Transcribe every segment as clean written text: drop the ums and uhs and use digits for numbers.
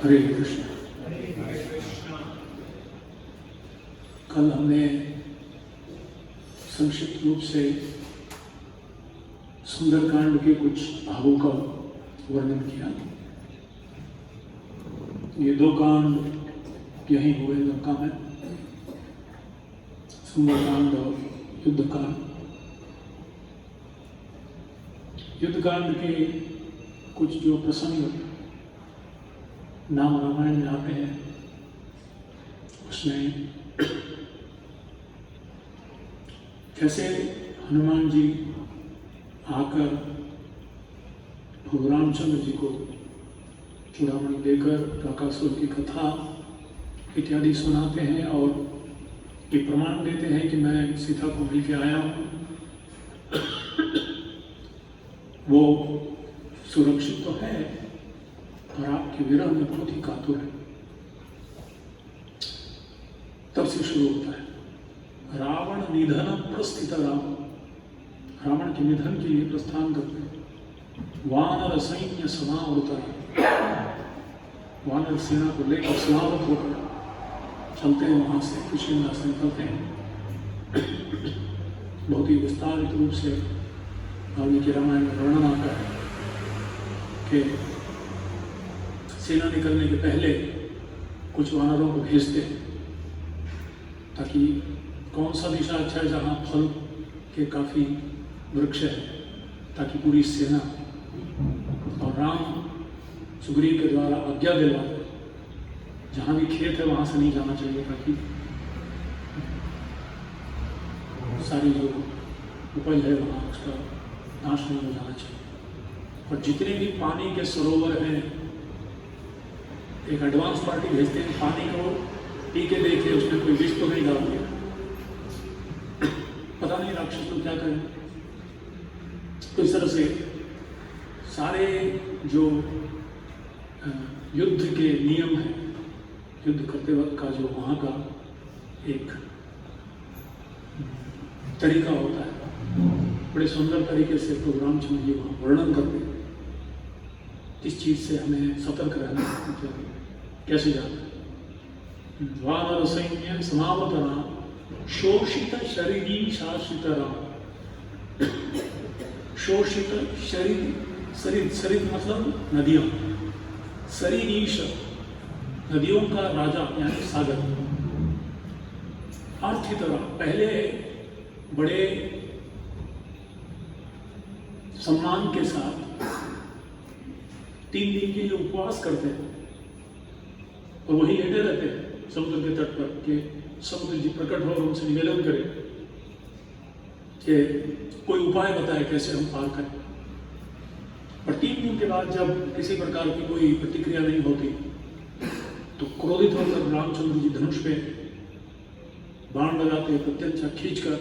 हरे कृष्ण। कल हमने संक्षिप्त रूप से सुंदरकांड के कुछ भागों का वर्णन किया। ये दो कांड यहीं हुए लंका में, सुंदरकांड और युद्धकांड। युद्धकांड के कुछ जो प्रसंग नाम रामायण में आते हैं, उसमें कैसे हनुमान जी आकर भगवान रामचंद्र जी को चूड़ामणि देकर काकासुर की कथा इत्यादि सुनाते हैं और ये प्रमाण देते हैं कि मैं सीता को मिल के आया हूँ, वो सुरक्षित तो है और आपके विरह में बहुत ही कातुर है। तब से शुरू होता है रावण निधन प्रस्थित राम। रावण के निधन के लिए प्रस्थान करते हैं। वानर सैन्य समावृत, वानर सेना को लेकर समावृत होकर चलते हैं, वहां से किशकिंधा से निकलते हैं। बहुत ही विस्तारित रूप से वाल्मीकि रामायण में वर्णन आता है कि सेना निकलने के पहले कुछ वानरों को भेजते हैं ताकि कौन सा दिशा अच्छा है जहाँ फल के काफ़ी वृक्ष है, ताकि पूरी सेना और राम सुग्रीव के द्वारा आज्ञा दिला जहाँ भी खेत है वहाँ से नहीं जाना चाहिए, ताकि सारी जो उपज है वहाँ उसका नाश नहीं हो जाना चाहिए। और जितने भी पानी के सरोवर हैं, एक एडवांस पार्टी भेजते हैं, पानी को पी के देखे उसमें कोई विष तो नहीं डाल दिया, पता नहीं राक्षस तो क्या करें। तो इस तरह से सारे जो युद्ध के नियम हैं, युद्ध करते वक्त का जो वहाँ का एक तरीका होता है, बड़े सुंदर तरीके से प्रभु रामचंद्र जी वहाँ वर्णन करते हैं। इस चीज से हमें सतर्क रहना है, कैसे जाना है। वानर सैन्य समावृत राम, शोषित शरीरी शासित राम। शोषित शरीर, शरीर मतलब नदियों, शरीरीश नदियों का राजा यानी सागर। आर्थिक राम, पहले बड़े सम्मान के साथ 3 दिन के लिए उपवास करते हैं और वहीं लेटे रहते हैं समुद्र के तट पर कि समुद्र जी प्रकट हो और उनसे निवेदन करें कि कोई उपाय बताए कैसे हम पार करें। और 3 दिन के बाद जब किसी प्रकार की कोई प्रतिक्रिया नहीं होती तो क्रोधित होकर रामचंद्र जी धनुष पे बाण लगाते, प्रत्यंचा खींचकर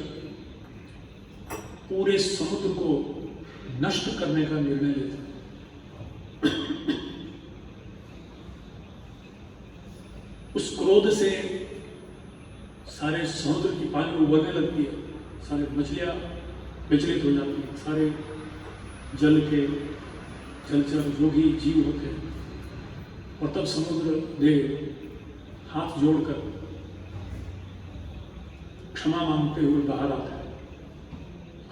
पूरे समुद्र को नष्ट करने का निर्णय लेते। उस क्रोध से सारे समुद्र की पानी उबलने लगती है, सारे मछलियां विचलित हो जाती हैं, सारे जल के जलचर जो भी जीव होते हैं। और तब समुद्र देव हाथ जोड़कर क्षमा मांगते हुए बाहर आता है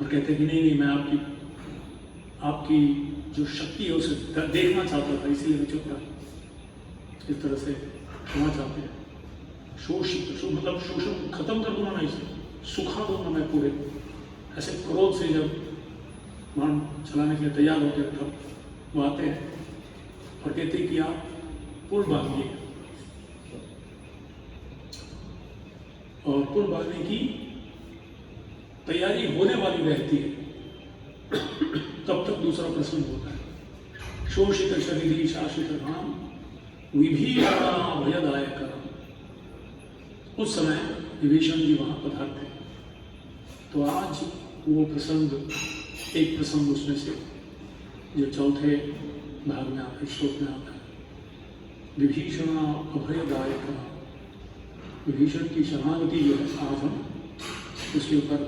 और कहते हैं कि नहीं नहीं, मैं आपकी जो शक्ति है उसे देखना चाहता था, इसीलिए मैं चुप रहा। इस तरह से क्षमा चाहते हैं। शोषित मतलब शोषण खत्म कर दूंगा मैं, इसे सुखा दूंगा मैं पूरे। ऐसे क्रोध से जब बाण चलाने के लिए तैयार होते हैं तब वो आते हैं और कहते हैं कि आप पुल बांधिए। और पुल बांधने की तैयारी होने वाली रहती है, तब तक दूसरा प्रश्न होता है। शोषित शरीरी शासित राम, विभीषण भयदायक राम। उस समय विभीषण जी वहां पधारते। तो आज वो प्रसंग, एक प्रसंग उसमें से जो चौथे भाग में आता है, श्लोक में आता है, विभीषण अभयदायक राम। विभीषण की शरणागति जो है आज हम उसके ऊपर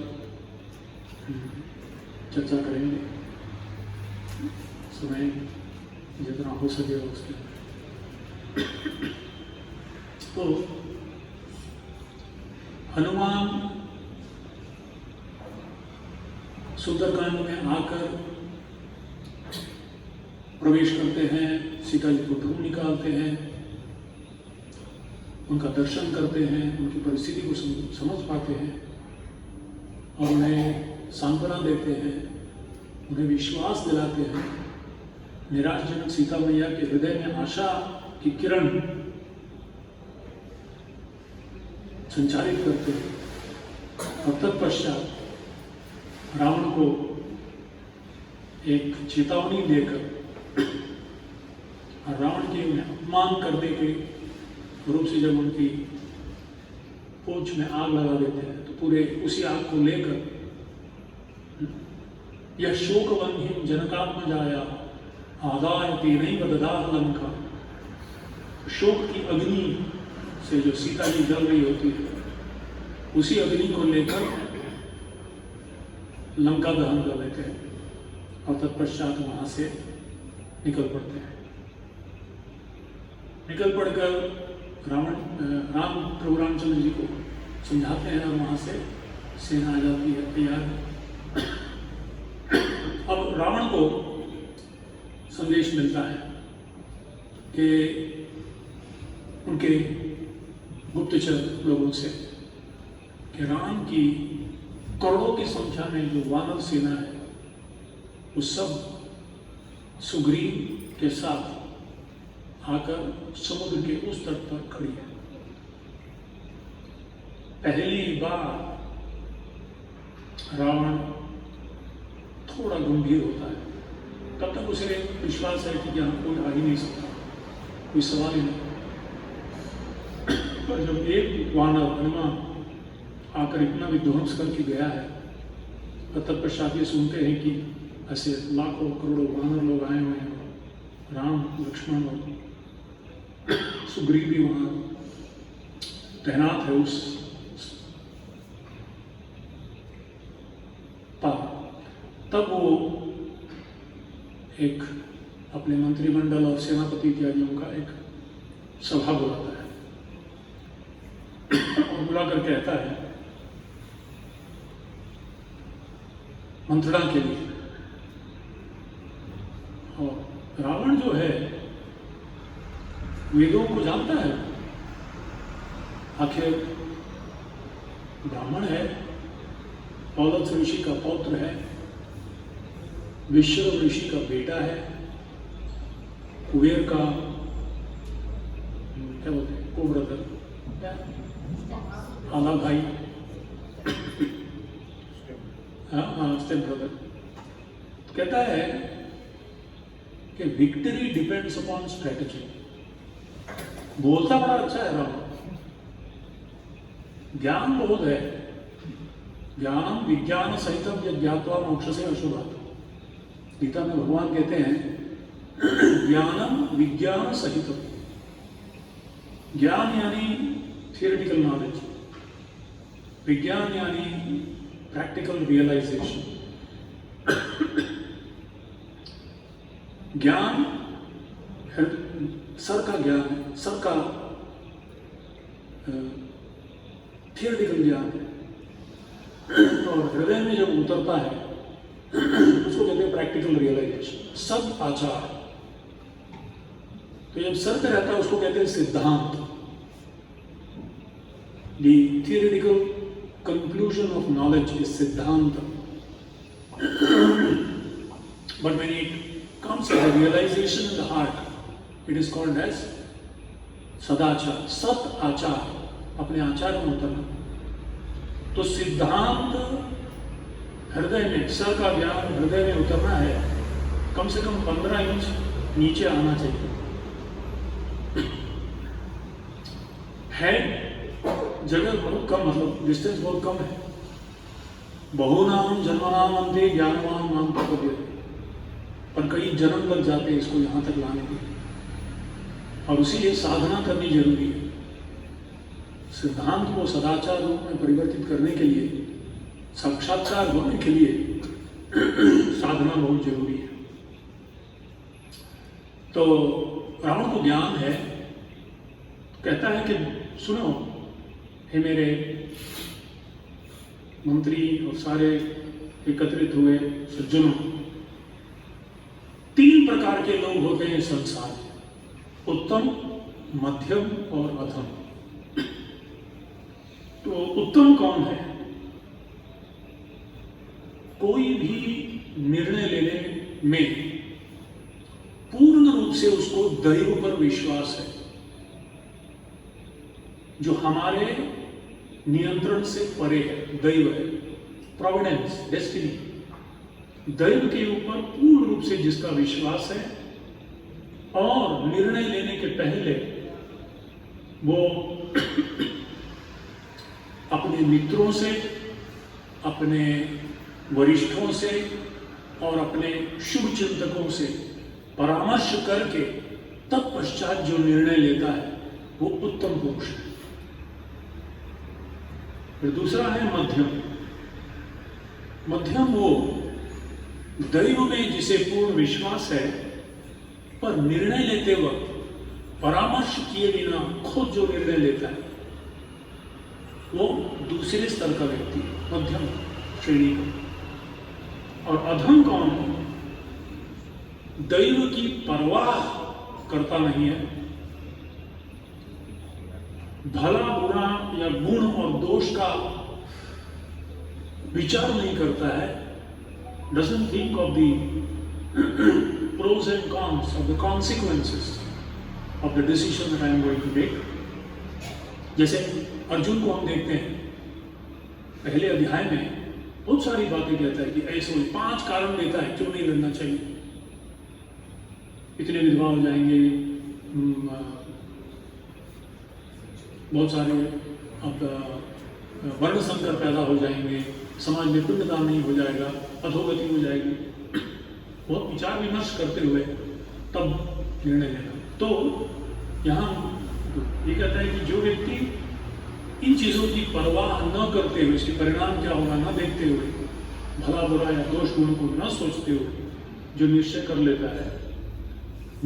चर्चा करेंगे। समय जितना हो सके उसके तो हनुमान सुंदरकांड में आकर प्रवेश करते हैं, सीता जी को ढूंढ निकालते हैं, उनका दर्शन करते हैं, उनकी परिस्थिति को समझ पाते हैं और उन्हें सांत्वना देते हैं, उन्हें विश्वास दिलाते हैं। निराशजनक सीता मैया के हृदय में आशा की किरण संचारित करते हैं और तत्पश्चात रावण को एक चेतावनी देकर और रावण के उन्हें अपमान करने के रूप से जब उनकी पूंछ में आग लगा देते हैं तो पूरे उसी आग को लेकर यह शोकवन्हीम जनकात्मजाया आदाय तेनैव ददाह लंका, शोक की अग्नि से जो सीता जी जल रही होती है उसी अग्नि को लेकर लंका दहन कर लेते हैं और तत्पश्चात वहां से निकल पड़ते हैं। निकल पड़कर राम प्रभु रामचंद्र जी को समझाते हैं और वहां से सेना आ जाती है तैयार। अब रावण को संदेश मिलता है कि उनके गुप्तचर लोगों से कि राम की करोड़ों की संख्या में जो वानर सेना है वो सब सुग्रीव के साथ आकर समुद्र के उस तट पर खड़ी है। पहली बार रावण थोड़ा गंभीर होता है। तब तक उसे विश्वास है कि यहाँ कोई आ ही नहीं सकता, कोई सवाल ही नहीं। पर जब एक वानर हनुमान आकर इतना विध्वंस करके गया है तो तत्पश्चात ये सुनते हैं कि ऐसे लाखों करोड़ों वानर लोग आए हुए हैं, राम लक्ष्मण और सुग्रीव भी वहां तैनात है उस पार। तब वो एक अपने मंत्रिमंडल और सेनापति इत्यादियों का एक सभा बुलाता है और बुलाकर कहता है मंत्रणा के लिए। और रावण जो है वेदों को जानता है, आखिर ब्राह्मण है, पौलथ ऋषि का पौत्र है, विश्रव ऋषि का बेटा है, कुबेर का क्या बोलते हैं को ब्रदर आधा भाई, स्टेप ब्रदर। कहता है कि विक्ट्री डिपेंड्स अपॉन स्ट्रेटेजी। बोलता बड़ा अच्छा है रावण, ज्ञान बहुत है, ज्ञानम विज्ञान सहितम ज्ञात्वा मोक्ष से अशुभात्। गीता में भगवान कहते हैं ज्ञानम विज्ञान सहितम। ज्ञान यानी थियोरेटिकल नॉलेज, विज्ञान यानी प्रैक्टिकल रियलाइजेशन। ज्ञान सर का ज्ञान है, सर का थियोरेटिकल ज्ञान है और हृदय में जब उतरता है उसको कहते हैं प्रैक्टिकल रियलाइजेशन, सब आचार। तो जब सर पे रहता है उसको कहते हैं सिद्धांत, the theoretical conclusion of knowledge is siddhanta. But when it comes to the realization in the heart, it is called as sadachar, सत आचार, अपने आचार में उतरना। तो सिद्धांत हृदय में, सर का ज्ञान हृदय में उतरना है, कम से कम 15 इंच नीचे आना चाहिए। है जगह बहुत कम, मतलब डिस्टेंस बहुत कम है। बहुनाम जन्मनाम अंते ज्ञानवान नाम तक, पर कई जन्म लग जाते हैं इसको यहाँ तक लाने के लिए, और इसीलिए साधना करनी जरूरी है। सिद्धांत को सदाचार रूप में परिवर्तित करने के लिए, साक्षात्कार होने के लिए साधना बहुत जरूरी है। तो रावण को ज्ञान है कहता है कि सुनो हे मेरे मंत्री और सारे एकत्रित हुए सज्जनों, 3 प्रकार के लोग होते हैं संसार में, उत्तम, मध्यम और अधम। तो उत्तम कौन है? कोई भी निर्णय लेने में पूर्ण रूप से उसको दैव पर विश्वास है, जो हमारे नियंत्रण से परे है। दैव है, प्रोविडेंस, डेस्टिनी। दैव के ऊपर पूर्ण रूप से जिसका विश्वास है और निर्णय लेने के पहले वो अपने मित्रों से, अपने वरिष्ठों से और अपने शुभ चिंतकों से परामर्श करके तत्पश्चात जो निर्णय लेता है वो उत्तम पुरुष है। फिर दूसरा है मध्यम। मध्यम वो दैव में जिसे पूर्ण विश्वास है, पर निर्णय लेते वक्त परामर्श किए बिना खुद जो निर्णय लेता है वो दूसरे स्तर का व्यक्ति, मध्यम श्रेणी का। और अधम कौन है? दैव की परवाह करता नहीं है, भला बुरा या गुण और दोष का विचार नहीं करता है, doesn't think of the pros and cons of the consequences of the decision that I am going to take। जैसे अर्जुन को हम देखते हैं पहले अध्याय में बहुत सारी बातें कहता है कि ऐसे 5 कारण देता है क्यों नहीं लड़ना चाहिए। इतने विधवा हो जाएंगे, बहुत सारे अब वर्ण संकर पैदा हो जाएंगे, समाज में पिंडदान नहीं हो जाएगा, अधोगति हो जाएगी। बहुत विचार विमर्श करते हुए तब निर्णय लेना। तो यहाँ ये कहता है कि जो व्यक्ति इन चीज़ों की परवाह न करते हुए, इसके परिणाम क्या होगा न देखते हुए, भला बुरा या दोष गुण को न सोचते हुए जो निश्चय कर लेता है,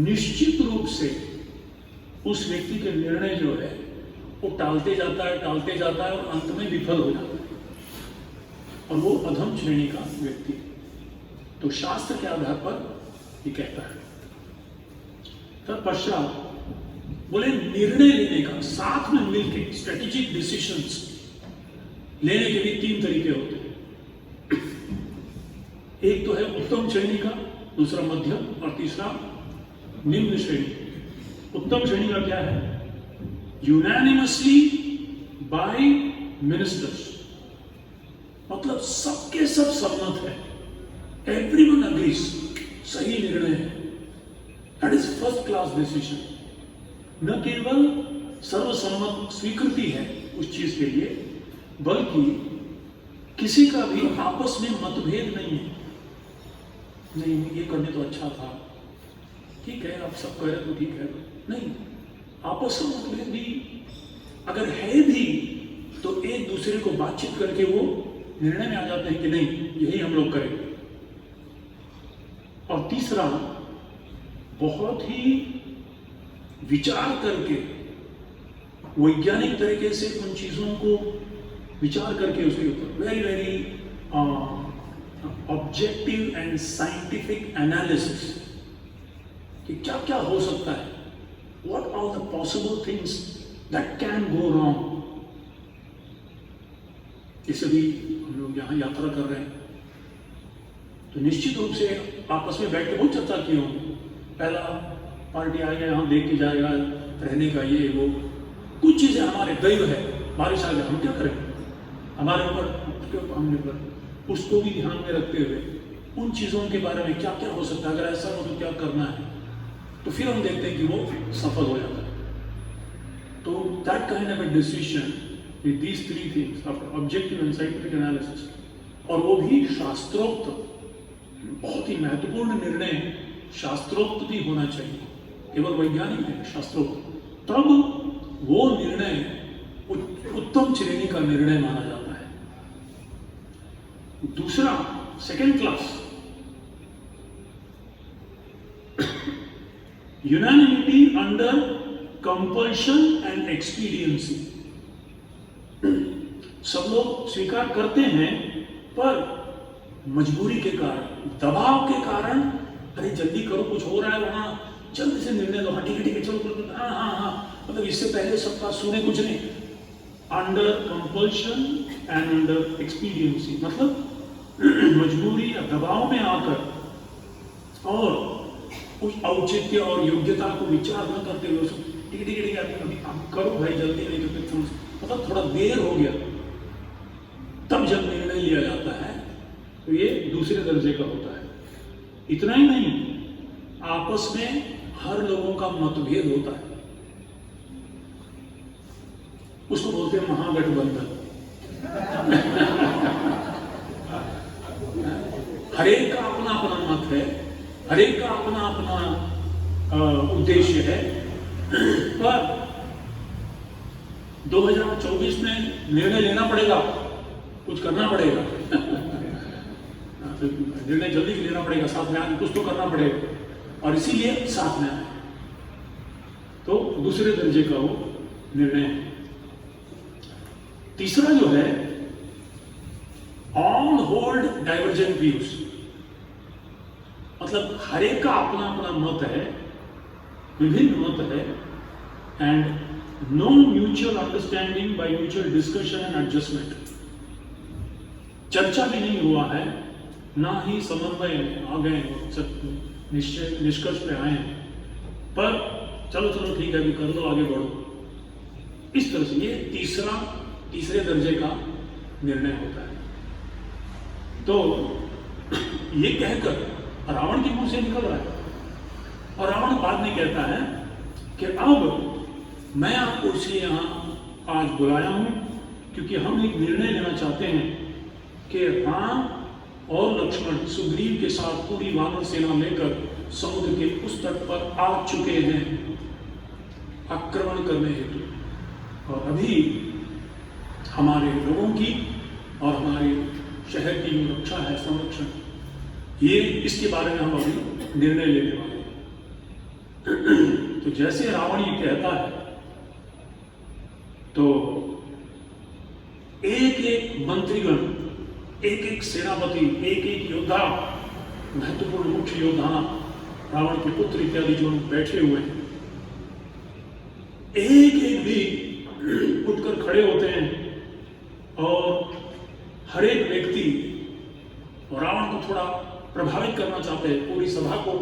निश्चित रूप से उस व्यक्ति के निर्णय जो है वो टालते जाता है और अंत में विफल हो जाता है, और वो अधम श्रेणी का व्यक्ति। तो शास्त्र के आधार पर ये कहता है। तत्पश्चात बोले निर्णय लेने का साथ में मिलकर स्ट्रेटेजिक डिसीजंस लेने के भी 3 तरीके होते हैं। एक तो है उत्तम श्रेणी का, दूसरा मध्यम और तीसरा निम्न श्रेणी। उत्तम श्रेणी का क्या है? यूनानिमसली बाय मिनिस्टर्स, मतलब सबके सब सम्मत है, एवरीवन अग्रीज, सही निर्णय है, that is first class decision. न केवल सर्वसम्मत स्वीकृति है उस चीज के लिए, बल्कि किसी का भी आपस में मतभेद नहीं है। नहीं ये करने तो अच्छा था, ठीक है आप सब कह रहे तो ठीक है, नहीं, आपस में मतभेद भी अगर है भी तो एक दूसरे को बातचीत करके वो निर्णय में आ जाते हैं कि नहीं यही हम लोग करेंगे। और तीसरा, बहुत ही विचार करके, वैज्ञानिक तरीके से उन चीजों को विचार करके उसके ऊपर very very objective and scientific analysis कि क्या क्या हो सकता है, what are the possible things that can go wrong. इसे भी हम लोग यहाँ यात्रा कर रहे हैं तो निश्चित रूप से आपस में बैठ के बहुत चर्चा की होंगी। पहला पार्टी आएगा, यहाँ देख के जाएगा, रहने का ये वो, कुछ चीजें हमारे दैव है, बारिश आ जाए हम क्या करें, हमारे ऊपर हमने पर, उसको भी ध्यान में रखते हुए उन चीजों के बारे में क्या क्या हो सकता है, अगर ऐसा हो तो क्या करना है, तो फिर हम देखते हैं कि वो सफल हो जाता है। तो that kind of a decision with these 3 things after objective and scientific analysis, और वो भी शास्त्रोक्त, बहुत ही महत्वपूर्ण निर्णय शास्त्रोक्त भी होना चाहिए, केवल वैज्ञानिक है, शास्त्रोक्त, तब वो निर्णय उत्तम श्रेणी का निर्णय माना जाता है। दूसरा, second class, unanimity under compulsion and expediency. सब लोग स्वीकार करते हैं, पर मजबूरी के कारण, दबाव के कारण, अरे जल्दी करो, कुछ हो रहा है वहां, जल्दी से निर्णय लो, हाँ ठीक है चलो, हाँ हाँ हाँ, मतलब इससे पहले सबका सुने कुछ नहीं। Under compulsion and under expediency, मतलब मजबूरी या दबाव में आकर और उस औचित्य और योग्यता को विचार न करते हुए ठीक है अभी करो भाई जल्दी, नहीं तो फिर मतलब थोड़ा देर हो गया, तब जब निर्णय लिया जाता है तो ये दूसरे दर्जे का होता है। इतना ही नहीं, आपस में हर लोगों का मतभेद होता है, उसको बोलते हैं महागठबंधन। हरेक का अपना अपना मत है, हरेक का अपना अपना उद्देश्य है, पर 2024 में निर्णय लेना पड़ेगा, कुछ करना पड़ेगा। निर्णय जल्दी लेना पड़ेगा, साथ में आके कुछ तो करना पड़ेगा, और इसीलिए साथ में आए, तो दूसरे दर्जे का वो निर्णय है। तीसरा जो है, ऑल होल्ड डाइवर्जेंट व्यूज, मतलब हर एक का अपना अपना मत है, विभिन्न मत है, and no mutual understanding by mutual discussion and adjustment. चर्चा भी नहीं हुआ है, ना ही समन्वय में आ गए, निष्कर्ष पे आए हैं, पर चलो ठीक है अभी कर लो, आगे बढ़ो। इस तरह से ये तीसरे दर्जे का निर्णय होता है। तो ये कहकर रावण के मुंह से निकल रहा है, और रावण बाद में कहता है कि अब मैं आपको इसलिए यहां आज बुलाया हूं क्योंकि हम एक निर्णय लेना चाहते हैं कि राम और लक्ष्मण सुग्रीव के साथ पूरी वानर सेना लेकर समुद्र के उस तट पर आ चुके हैं आक्रमण करने हेतु, और अभी हमारे लोगों की और हमारे शहर की जो रक्षा है, संरक्षण, ये इसके बारे में हम अभी निर्णय लेने वाले हैं। तो जैसे रावण ये कहता है, तो एक एक मंत्रीगण, एक एक सेनापति, एक एक योद्धा, महत्वपूर्ण मुख्य योद्धा, रावण के पुत्र इत्यादि जो बैठे हुए हैं, एक एक भी उठकर खड़े होते हैं, और हर एक व्यक्ति रावण को थोड़ा प्रभावित करना चाहते हैं, पूरी सभा को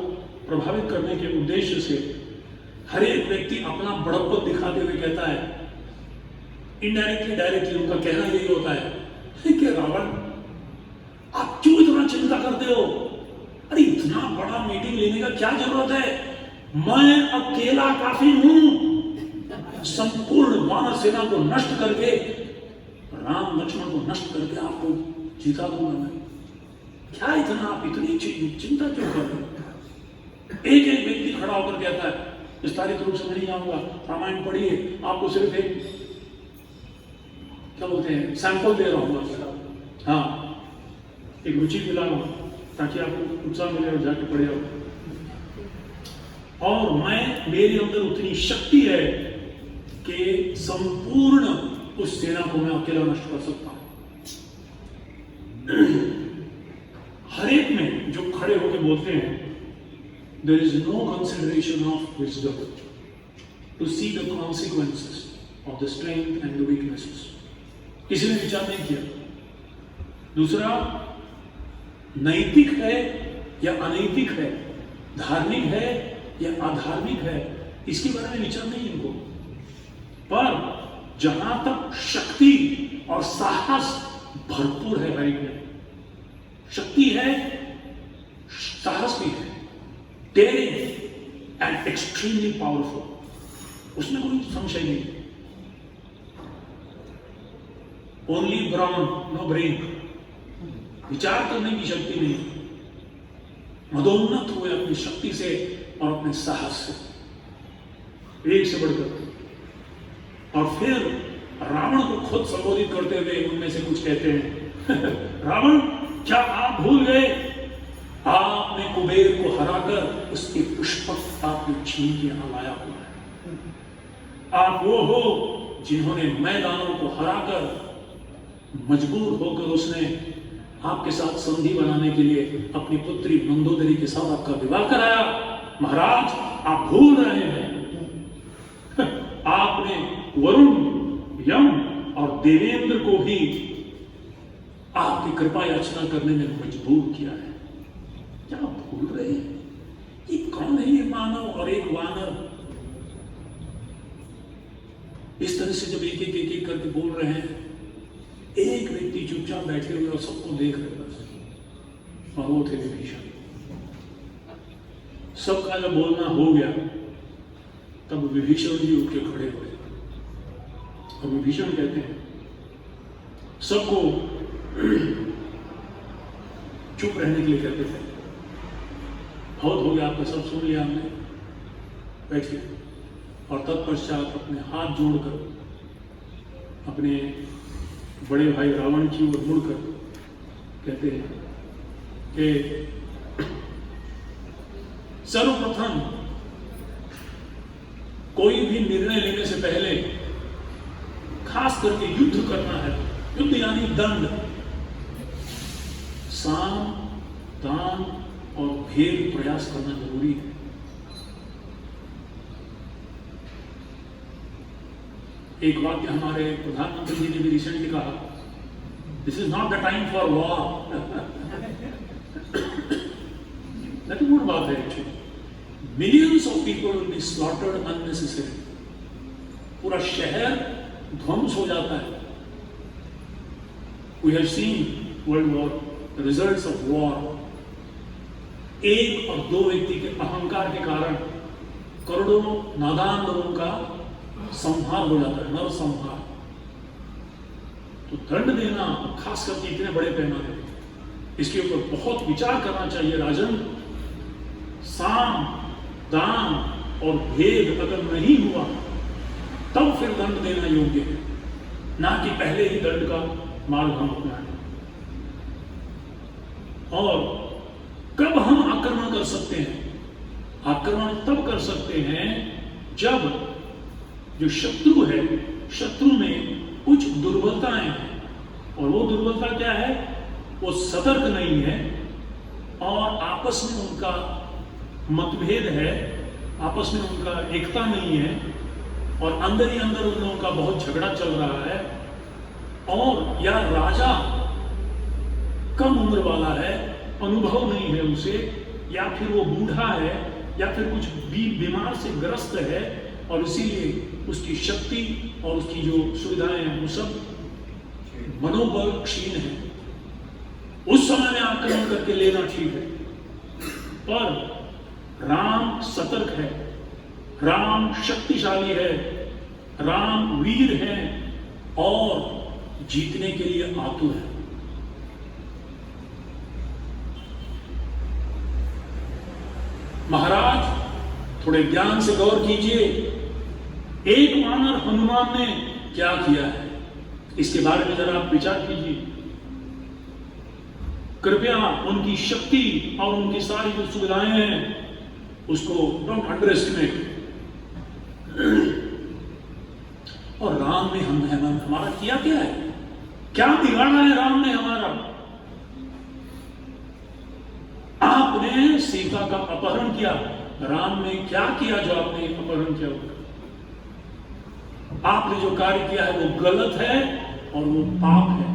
प्रभावित करने के उद्देश्य से हर एक व्यक्ति अपना बड़प्पन दिखाते हुए कहता है, इनडायरेक्टली डायरेक्टली उनका कहना यही होता है कि रावण आप क्यों इतना चिंता करते हो, अरे इतना बड़ा मीटिंग लेने का क्या जरूरत है, मैं अकेला काफी हूं, संपूर्ण वानर सेना को नष्ट करके, राम लक्ष्मण को नष्ट करके आपको जीता दूंगा मैं, क्या इतना आप इतनी चिंता क्यों कर रहे हो। एक एक व्यक्ति खड़ा होकर कहता है, विस्तारित रूप से नहीं जाऊंगा, रामायण पढ़िए, आपको सिर्फ एक क्या बोलते हैं सैंपल दे रहा हूँ, हाँ एक रुचि दिला रहा हूँ ताकि आपको उत्साह मिले और जाके पढ़े। और मेरे अंदर उतनी शक्ति है कि संपूर्ण उस सेना को मैं अकेला नष्ट कर सकता हूं। हर एक में जो खड़े होकर बोलते हैं, there is no consideration of wisdom to see the consequences of the strength and the weaknesses. किसी ने विचार नहीं किया। दूसरा, नैतिक है या अनैतिक है, धार्मिक है या अधार्मिक है, इसके बारे में विचार नहीं इनको। पर जहां तक शक्ति और साहस भरपूर है, हर एक में शक्ति है, साहस भी है, डेयरिंग एंड एक्सट्रीमली पावरफुल, उसमें कोई संशय नहीं। ओनली ब्राउन नो ब्रेन, विचार करने की शक्ति नहीं, मदोन्नत हुए अपनी शक्ति से और अपने साहस से, एक से बढ़कर। और फिर रावण को खुद संबोधित करते हुए उनमें से कुछ कहते हैं, रावण क्या आप भूल गए, आपने कुबेर को हराकर उसके पुष्पक आपने छीन के यहां लाया हुआ है। आप वो हो जिन्होंने मैदानों को हराकर मजबूर होकर उसने आपके साथ संधि बनाने के लिए अपनी पुत्री मंदोदरी के साथ आपका विवाह कराया। महाराज, आप भूल रहे हैं आपने वरुण, यम और देवेंद्र को भी आपकी कृपा याचना करने में मजबूर किया है। क्या आप भूल रहे हैं? ये कौन है ये मानव और एक वानर? इस तरह से जब एक एक करके बोल रहे हैं, एक व्यक्ति चुपचाप बैठे हुए और सबको देख रहे बस, और वो थे विभीषण। सबका जब बोलना हो गया तब विभीषण जी उठ के खड़े हुए और विभीषण कहते हैं सबको चुप रहने के लिए कहते थे, बहुत हो गया, आपने सब सुन लिया, हमने बैठिए। और तत्पश्चात अपने हाथ जोड़कर अपने बड़े भाई रावण की ओर मुड़कर कहते हैं कि सर्वप्रथम कोई भी निर्णय लेने से पहले खास करके युद्ध करना है, युद्ध यानी दंड, साम, दान और भेद प्रयास करना जरूरी है। एक वाक्य हमारे प्रधानमंत्री जी ने भी रिसेंटली कहा, this is not the time for war. That good बात है actually. Millions of people will be slaughtered unnecessary. पूरा शहर ध्वंस हो जाता है। We have seen world war, the results of war. एक और दो व्यक्ति के अहंकार के कारण करोड़ों नादान लोगों का संहार हो जाता है, नरसंहार। तो दंड देना, खास करके इतने बड़े पैमाने पे, इसके ऊपर बहुत विचार करना चाहिए राजन। साम, दान और भेद अगर नहीं हुआ तब फिर दंड देना योग्य है, ना कि पहले ही दंड का मार्ग हम अपनाएं। और कब हम आक्रमण कर सकते हैं? आक्रमण तब कर सकते हैं जब जो शत्रु है, शत्रु में कुछ दुर्बलताएं हैं, और वो दुर्बलता क्या है? वो सतर्क नहीं है और आपस में उनका मतभेद है, आपस में उनका एकता नहीं है, और अंदर ही अंदर उन लोगों का बहुत झगड़ा चल रहा है। और या राजा कम उम्र वाला है, अनुभव नहीं है उसे, या फिर वो बूढ़ा है, या फिर कुछ बीमार से ग्रस्त है, और इसीलिए उसकी शक्ति और उसकी जो सुविधाएं हैं वो सब मनोबल क्षीण है। उस समय में आक्रमण करके लेना ठीक है, पर राम सतर्क है, राम शक्तिशाली है, राम वीर है और जीतने के लिए आतुर है। महाराज, थोड़े ध्यान से गौर कीजिए, एक वानर हनुमान ने क्या किया है, इसके बारे में जरा आप विचार कीजिए। कृपया उनकी शक्ति और उनकी सारी जो सुविधाएं हैं उसको डोंट अंडर एस्टिमेट। और राम ने हमारा किया क्या है? क्या बिगाड़ा है राम ने हमारा? आपने सीता का अपहरण किया, राम ने क्या किया जो आपने अपहरण किया? आपने जो कार्य किया है वो गलत है और वो पाप है।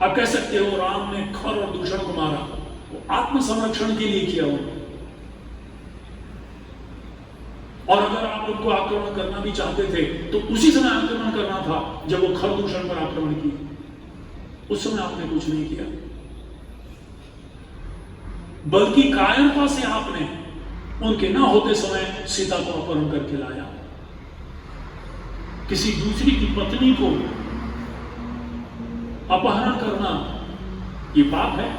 आप कह सकते हो राम ने खर और दूषण को मारा, वो आत्मसंरक्षण के लिए किया हो। और अगर आप उनको आक्रमण करना भी चाहते थे तो उसी समय आक्रमण करना था जब वो खर दूषण पर आक्रमण किए। उस समय आपने कुछ नहीं किया, बल्कि कायरता से आपने उनके ना होते समय सीता को अपहरण करके लाया। किसी दूसरी की पत्नी को अपहरण करना ये पाप है,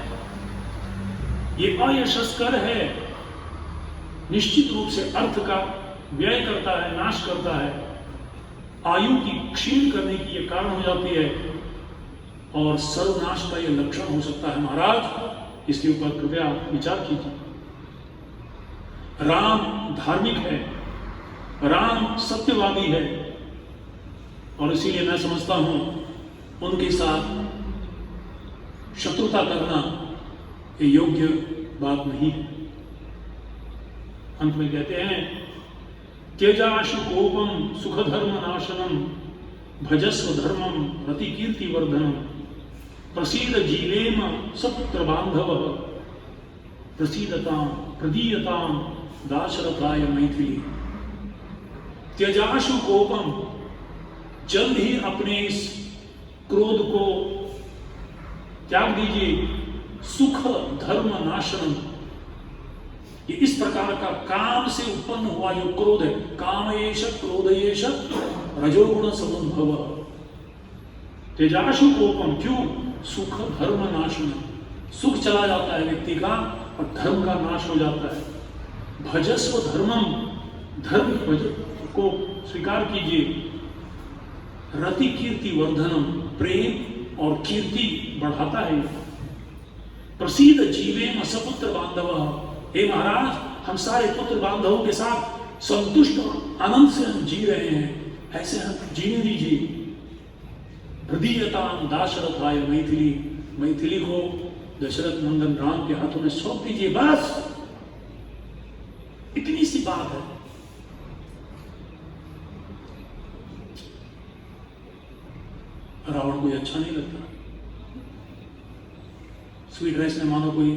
ये अयशस्कर है, निश्चित रूप से अर्थ का व्यय करता है, नाश करता है, आयु की क्षीण करने की ये कारण हो जाती है और सर्वनाश का ये लक्षण हो सकता है। महाराज, इसके ऊपर कृपया विचार कीजिए। राम धार्मिक है, राम सत्यवादी है, और इसीलिए मैं समझता हूं उनके साथ शत्रुता करना ये योग्य बात नहीं है। अंत में कहते हैं, त्यजाशु कोपम सुख धर्म नाशनम भजस्व धर्मम रति कीर्ति वर्धनम प्रसीद जीवेम सपुत्र बांधव प्रसीदताम प्रदीयताम दाशरथाय मैथिली। त्यजाशु कोपम, जल्द ही अपने इस क्रोध को त्याग दीजिए। सुख धर्म नाशनम, ये इस प्रकार का काम से उत्पन्न हुआ जो क्रोध है, कामयेश क्रोधयेश रजोगुण समुद्भव। तेजाशु कोपम, क्यों? सुख धर्म नाशनम, सुख चला जाता है व्यक्ति का और धर्म का नाश हो जाता है। भजस्व धर्मम, धर्म को स्वीकार कीजिए। रति कीर्ति वर्धनम, प्रेम और कीर्ति बढ़ाता है। प्रसीद जीवेम सपुत्र बांधव, हे महाराज, हम सारे पुत्र बांधवों के साथ संतुष्ट और आनंद से हम जी रहे हैं, ऐसे हम जीने दीजिए। हृदयताम दाशरथाय मैथिली, मैथिली को दशरथ नंदन राम के हाथों में सौंप दीजिए। बस इतनी सी बात है। रावण कोई अच्छा नहीं लगता। स्वीट राइस में मानो कोई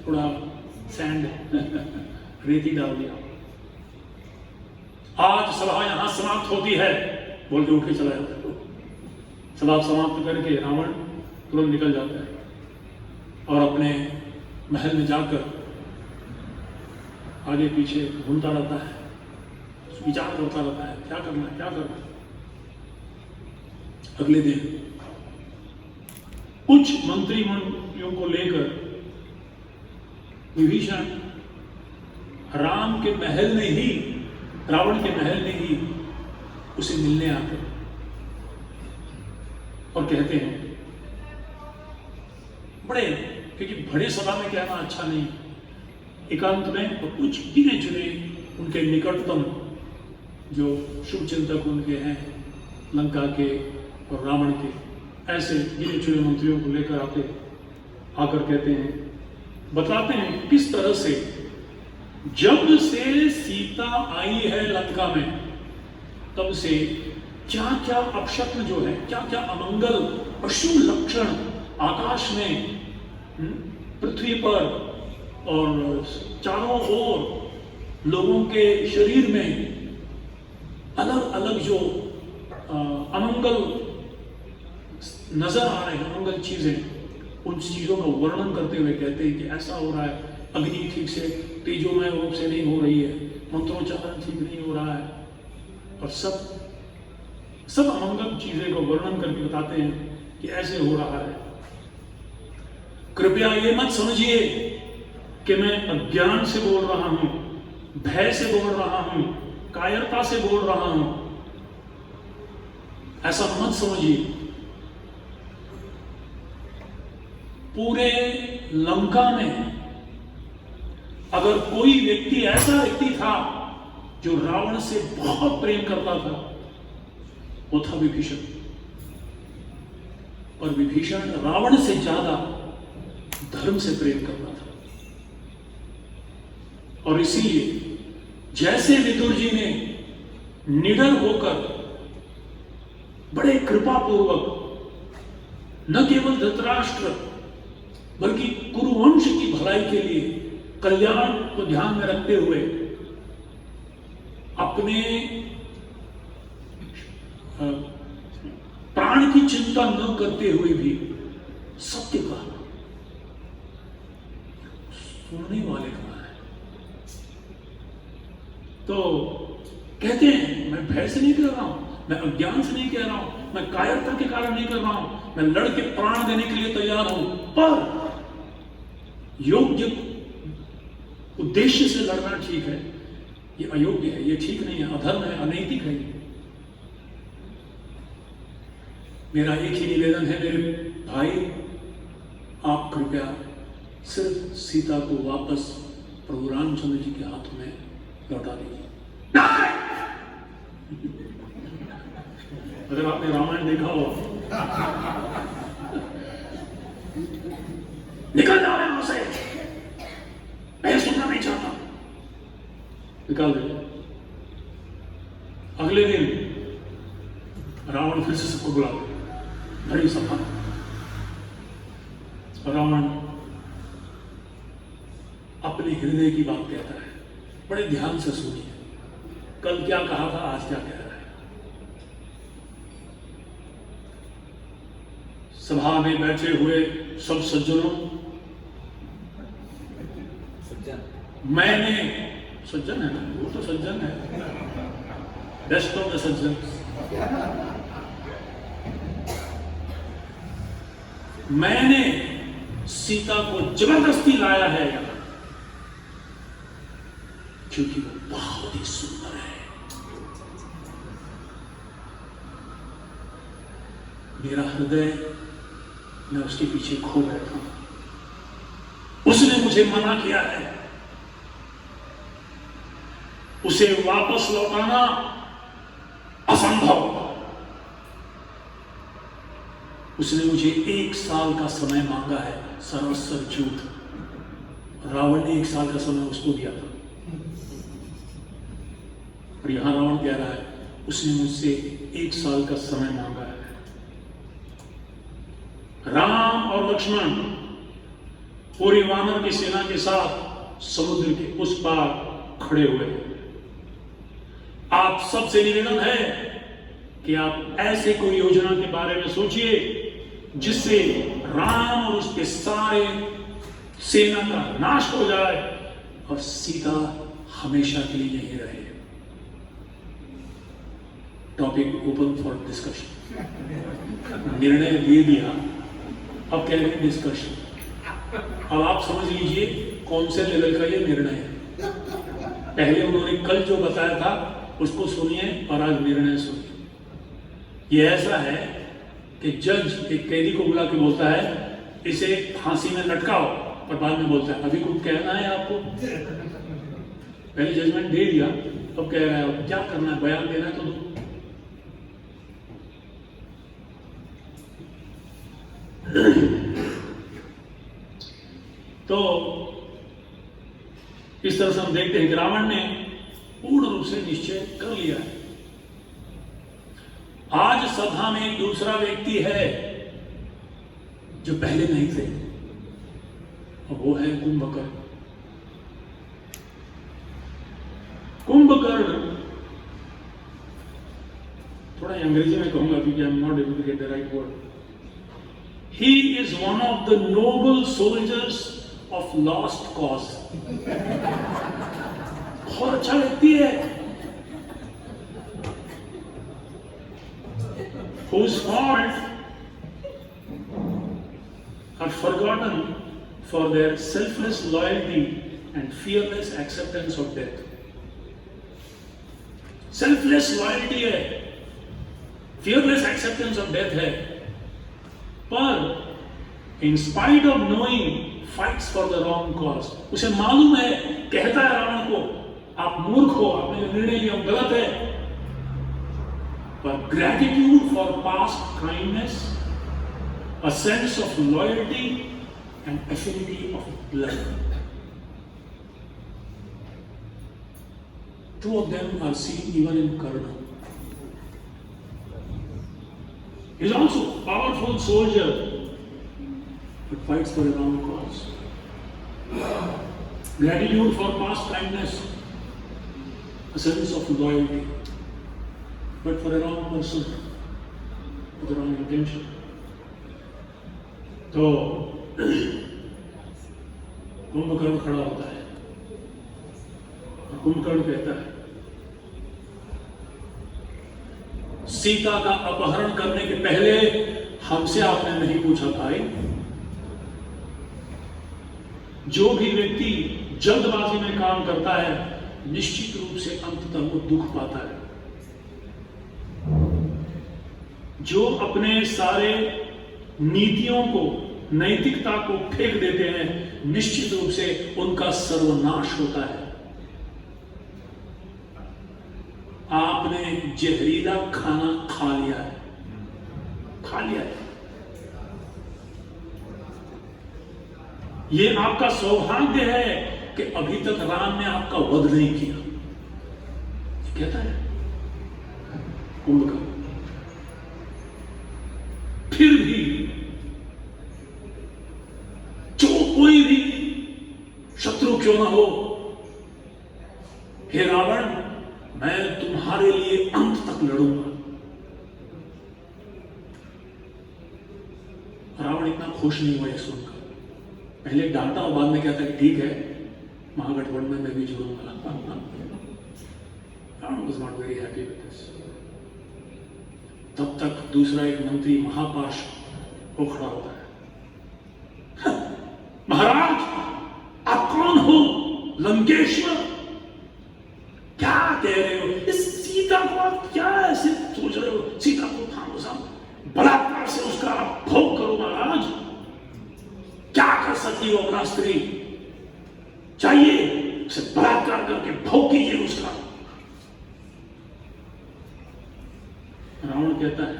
थोड़ा सैंड रेती डाल दिया। आज सभा यहां समाप्त होती है बोल के उठ के चला जाता है। सभा समाप्त करके रावण तुरंत निकल जाता है और अपने महल में जाकर आगे पीछे घूमता रहता है, विचार करता रहता है, क्या करना है, क्या करना है। अगले दिन उच्च मंत्रियों को लेकर विभीषण राम के महल में ही, रावण के महल में ही उसे मिलने आते और कहते हैं, बड़े, क्योंकि बड़े सभा में कहना अच्छा नहीं, एकांत में और कुछ गिने चुने उनके निकटतम जो शुभ चिंतक उनके हैं, लंका के और रावण के, ऐसे गिने चुने मंत्रियों को लेकर आकर कहते हैं, बताते हैं किस तरह से जब से सीता आई है लंका में तब से क्या क्या अपशक्न जो है, क्या क्या अमंगल अशुभ लक्षण आकाश में, पृथ्वी पर और चारों ओर लोगों के शरीर में अलग अलग जो अमंगल नजर आ रहे हैं, अमंगल चीजें, उन चीजों का वर्णन करते हुए कहते हैं कि ऐसा हो रहा है, अग्नि ठीक से तेजोमय रूप से नहीं हो रही है, मंत्रोच्चारण ठीक नहीं हो रहा है, और सब अमंगल चीजें का वर्णन करके बताते हैं कि ऐसे हो रहा है। कृपया ये मत समझिए कि मैं अज्ञान से बोल रहा हूं, भय से बोल रहा हूं, कायरता से बोल रहा हूं, ऐसा मत समझिए। पूरे लंका में अगर कोई व्यक्ति, ऐसा व्यक्ति था जो रावण से बहुत प्रेम करता था, वो था विभीषण। और विभीषण रावण से ज्यादा धर्म से प्रेम करता था। और इसीलिए जैसे विदुर जी ने निडर होकर बड़े कृपापूर्वक न केवल धृतराष्ट्र बल्कि कुरुवंश की भलाई के लिए, कल्याण को ध्यान में रखते हुए अपने प्राण की चिंता न करते हुए भी सत्य का सुनने वाले कहां है। तो कहते हैं, मैं भय से नहीं कह रहा हूं, मैं अज्ञान से नहीं कह रहा हूं, मैं कायरता के कारण नहीं कर रहा हूं, मैं लड़ के प्राण देने के लिए तैयार हूं, पर योग्य उद्देश्य से लड़ना ठीक है, ये अयोग्य है, ये ठीक नहीं है, अधर्म है, अनैतिक है। मेरा एक ही निवेदन है मेरे भाई, आप कृपया सिर्फ सीता को वापस प्रभु रामचंद्र जी के हाथ में लौटा दीजिए। अगर आपने रामायण देखा हो, निकल जाओ यहां से, मैं सुनना नहीं चाहता, निकाल दे। अगले दिन रावण फिर से सबको बुला बड़ी सभा। रावण अपने हृदय की बात कहता है, बड़े ध्यान से सुनिए, कल क्या कहा था, आज क्या कह रहा है। सभा में बैठे हुए सब सज्जनों, मैंने, सज्जन है ना, वो तो सज्जन है, बेस्ट ऑफ द सज्जन, मैंने सीता को जबरदस्ती लाया है यहां क्योंकि वो बहुत ही सुंदर है। मेरा हृदय, मैं उसके पीछे खो बैठा हूं। उसने मुझे मना किया है, उसे वापस लौटाना असंभव। उसने मुझे 1 साल का समय मांगा है, सरासर झूठ। रावण ने 1 साल का समय उसको दिया था, और यहां रावण कह रहा है उसने मुझसे 1 साल का समय मांगा है। राम और लक्ष्मण पूरी वानर की सेना के साथ समुद्र के उस पार खड़े हुए हैं। आप सबसे निवेदन है कि आप ऐसे कोई योजना के बारे में सोचिए जिससे राम और उसके सारे सेना का नाश हो जाए और सीता हमेशा के लिए यहीं रहे। Topic open for discussion. निर्णय दे दिया, अब कह रहे हैं डिस्कशन। अब आप समझ लीजिए कौन से लेवल का ये निर्णय है। पहले उन्होंने कल जो बताया था उसको सुनिए और आज निर्णय सुनिए। ये ऐसा है कि जज एक कैदी को बुला के बोलता है इसे फांसी में लटकाओ, और बाद में बोलता है अभी कुछ कहना है आपको। पहले जजमेंट दे दिया, अब कह रहा है क्या करना है, बयान देना है तो दो। तो इस तरह से हम देखते हैं कि रावण ने पूर्ण रूप से निश्चय कर लिया है। आज सभा में एक दूसरा व्यक्ति है जो पहले नहीं थे, और वो है कुंभकर्ण। कुंभकर्ण, थोड़ा अंग्रेजी में कहूंगा क्योंकि I am not able to get the right word. He is one of the noble soldiers of lost cause. बहुत अच्छा व्यक्ति है, whose fault are forgotten for their selfless loyalty and fearless acceptance of death. Selfless loyalty है, fearless acceptance of death है, पर in spite of knowing fights for the wrong cause, उसे मालूम है, कहता है रावण को आप मूर्ख हो, आपने जो निर्णय लिया वो गलत है, पर gratitude for past kindness, a sense of loyalty and affinity of blood. Two of them are seen even in Karna. He is also a powerful soldier, but fights for a wrong cause. Gratitude for past kindness, a sense of loyalty, but for a wrong person, with the wrong intention. तो कुंभकर्ण खड़ा होता है और कुंभकर्ण कहता है सीता का अपहरण करने के पहले हमसे आपने नहीं पूछा भाई। जो भी व्यक्ति जल्दबाजी में काम करता है निश्चित रूप से अंततः वो दुख पाता है। जो अपने सारे नीतियों को नैतिकता को फेंक देते हैं, निश्चित रूप से उनका सर्वनाश होता है। आपने जहरीला खाना खा लिया है, खा लिया है। ये आपका सौभाग्य है कि अभी तक राम ने आपका वध नहीं किया। कहता है कुंभकर्ण। फिर भी जो कोई भी शत्रु क्यों ना हो, हे रावण, मैं तुम्हारे लिए अंत तक लड़ूंगा। रावण इतना खुश नहीं हुआ ये सुनकर, पहले डांटा और बाद में कहता है ठीक है, महागठबंधन में भी जुड़ूंगा। Ravan was not very happy with this. तब तक दूसरा एक मंत्री महापाश हो खड़ा होता है। महाराज, आप कौन हो? लंकेश्वर? क्या कह रहे हो? इस सीता को आप क्या ऐसे सोच रहे हो? सीता को थामो साहब, बलात्कार से उसका भोग करो महाराज। क्या कर सकती हो अपना स्त्री? चाहिए उसे बलात्कार करके भोग कीजिए उसका। रावण कहता है,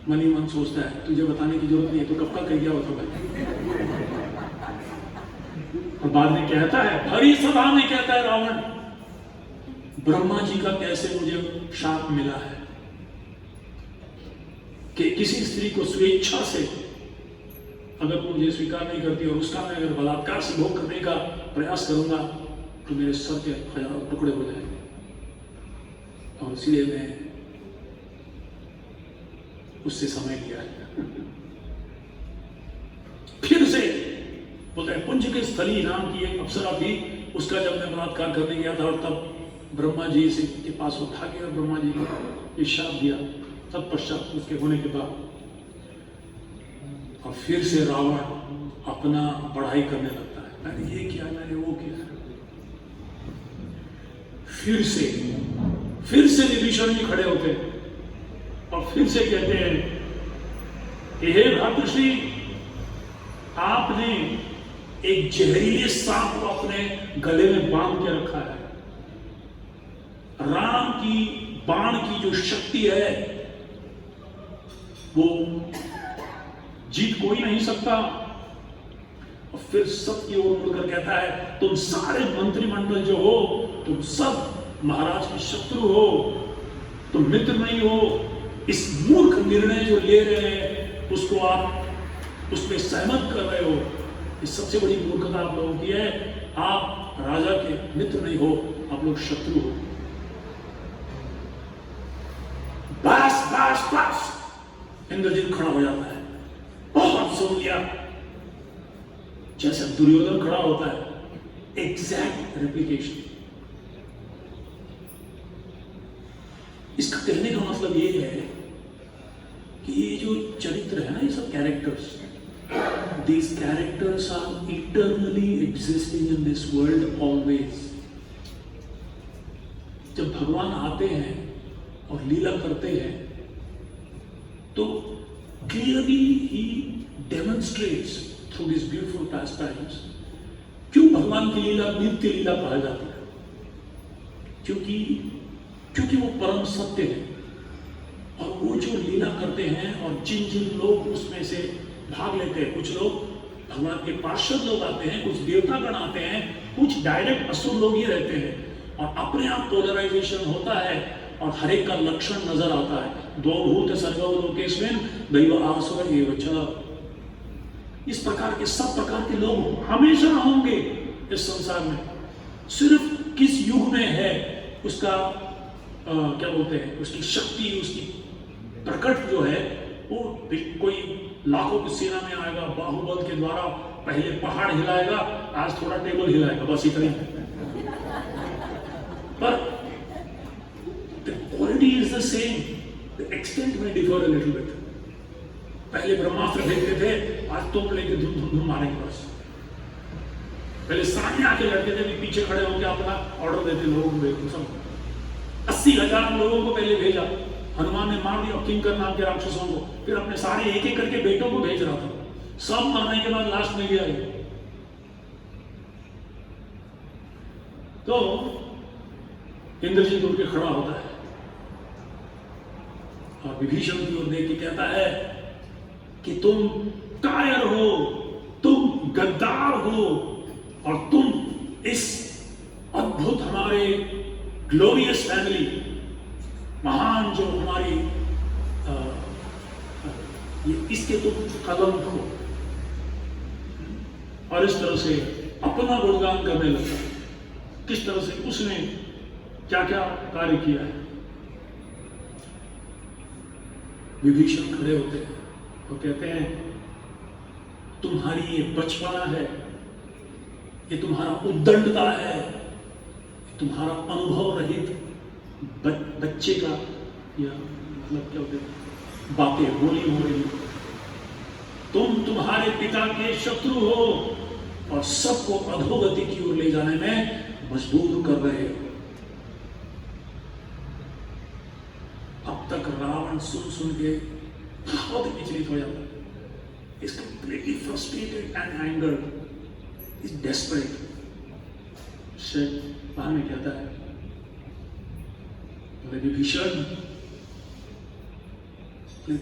मन ही मन सोचता है तुझे बताने की जरूरत नहीं है, तो कब का कह गया होता भाई। और बाद में कहता है, भरी सभा में कहता है रावण, ब्रह्मा जी का कैसे मुझे शाप मिला है कि किसी स्त्री को स्वेच्छा से अगर मुझे स्वीकार नहीं करती और उसका मैं अगर बलात्कार से भोग करने का प्रयास करूंगा तो मेरे सर के हजारों टुकड़े हो जाएंगे। और इसलिए मैं उससे समय लिया। फिर से बोलते हैं, पुंज के स्थली नाम की एक अप्सरा थी, उसका जब मैं बलात्कार करने गया था और तब ब्रह्मा जी से के पास उठा के और ब्रह्मा जी ने शाप दिया। तत्पश्चात उसके होने के बाद और फिर से रावण अपना बढ़ाई करने लगता है, मैंने ये किया, मैंने वो किया। फिर से विभीषण जी खड़े होते और फिर से कहते हैं कि हे भ्रातृश्री, आपने एक जहरीले सांप को अपने गले में बांध के रखा है। राम की बाण की जो शक्ति है वो जीत कोई नहीं सकता। और फिर सब की ओर मुड़कर कहता है, तुम सारे मंत्रिमंडल जो हो, तुम सब महाराज के शत्रु हो, तुम मित्र नहीं हो। इस मूर्ख निर्णय जो ले रहे हैं उसको आप उसमें सहमत कर रहे हो। इस सबसे बड़ी मूर्खता आप लोगों की है। आप राजा के मित्र नहीं हो, आप लोग शत्रु हो। बस बस बस, इंद्रजीत खड़ा हो जाता है, बहुत सुन लिया। जैसे दुर्योधन खड़ा होता है, एग्जैक्ट रेप्लिकेशन। इसका कहने का मतलब ये है कि ये जो चरित्र है ना, ये सब characters, these characters are eternally existing in this world always. जब भगवान आते हैं और लीला करते हैं तो clearly he demonstrates through these beautiful pastimes क्यों भगवान की लीला नित्य लीला कहा जाता है। क्योंकि वो परम सत्य है और वो जो लीला करते हैं और जिन जिन लोग उसमें से भाग लेते हैं, कुछ लोग भगवान के पार्षद लोग आते हैं, कुछ देवतागण आते हैं, कुछ डायरेक्ट असुर लोग ही रहते हैं और अपने आप पोलराइजेशन होता है और हर एक का लक्षण नजर आता है। दो भूत सर्वो लोकेस्मिन् दैव आसुर एव च। इस प्रकार के सब प्रकार के लोग हमेशा होंगे इस संसार में। सिर्फ किस युग में है उसका क्या बोलते हैं, उसकी शक्ति, उसकी प्रकट जो है वो कोई लाखों की सेना में आएगा, बाहुबल के द्वारा पहले पहाड़ हिलाएगा, आज थोड़ा टेबल हिलाएगा, बस इतना ही। पर the quality is the same, the extent may differ a little bit. पहले ब्रह्मास्त्र फेंकते थे, आज तोप लेके धुम धुम मारेंगे बस। पहले सामने आके लड़ते थे, पीछे खड़े होकर अपना ऑर्डर देते लोगों को। 80,000 लोगों को पहले भेजा, हनुमान ने मार दिया किंकर नाम के राक्षसों को, फिर अपने सारे एक एक करके बेटों को भेज रहा था, सब मरने के बाद लास्ट में गया है। तो इंद्रजीत उठ के खड़ा होता है और विभीषण की ओर देख के कहता है कि तुम कायर हो, तुम गद्दार हो, और तुम इस अद्भुत हमारे ग्लोरियस फैमिली, महान जो हमारी इसके तुम कलंक हो, और इस तरह से अपना गुणगान करने लगा। किस तरह से उसने क्या क्या कार्य किया है। विभीषण खड़े होते हैं तो कहते हैं तुम्हारी ये बचपना है, ये तुम्हारा उद्दंडता है, तुम्हारा अनुभव रहित बच्चे का, या मतलब क्या होते हैं, बातें बोली हो रही, तुम तुम्हारे पिता के शत्रु हो और सबको अधोगति की ओर ले जाने में मजबूर कर रहे हो। अब तक रावण सुन सुन के बहुत विचलित हो जाता है, is completely frustrated and angered, is desperate. से बाद में कहता है, बोले विभीषण,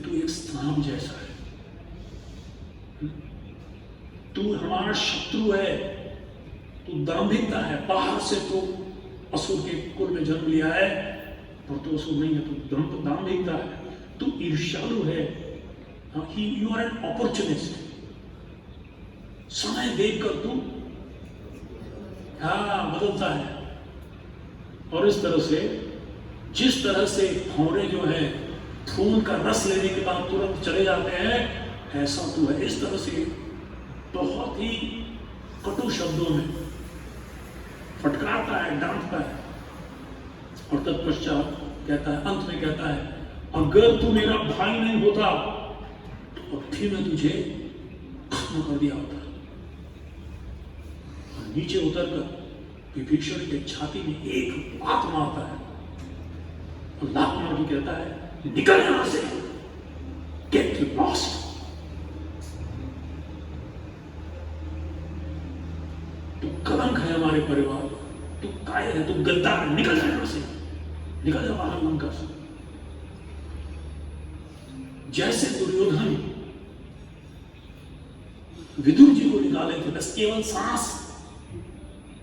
तू एक सांप जैसा है, तू हमारा शत्रु है, तू दाम्भिकता है, बाहर से तू असुर के कुल में जन्म लिया है, पर तू असुर नहीं है, तू दाम्भिकता है, तू ईर्ष्यालु है, यू आर एन अपॉर्चुनिस्ट। समय देखकर तू बदलता है, और इस तरह से जिस तरह से भौरे जो है फूल का रस लेने के बाद तुरंत चले जाते हैं, ऐसा तू है। इस तरह से बहुत ही कटु शब्दों में फटकारता है, डांटता है, और तत्पश्चात कहता है, अंत में कहता है, अगर तू मेरा भाई नहीं होता तो फिर मैं तुझे खत्म कर दिया होता। और नीचे उतरकर विभीषण के छाती में एक लात मारता है, और लात मार के कहता है, निकल यहां से, गेट लॉस्ट। तू कलंक है हमारे परिवार, तू कायर है, तू गद्दार, निकल जा यहां से, निकल जा बाहर लंका से। जैसे दुर्योधन विदुर जी को निकाले थे, बस केवल सांस,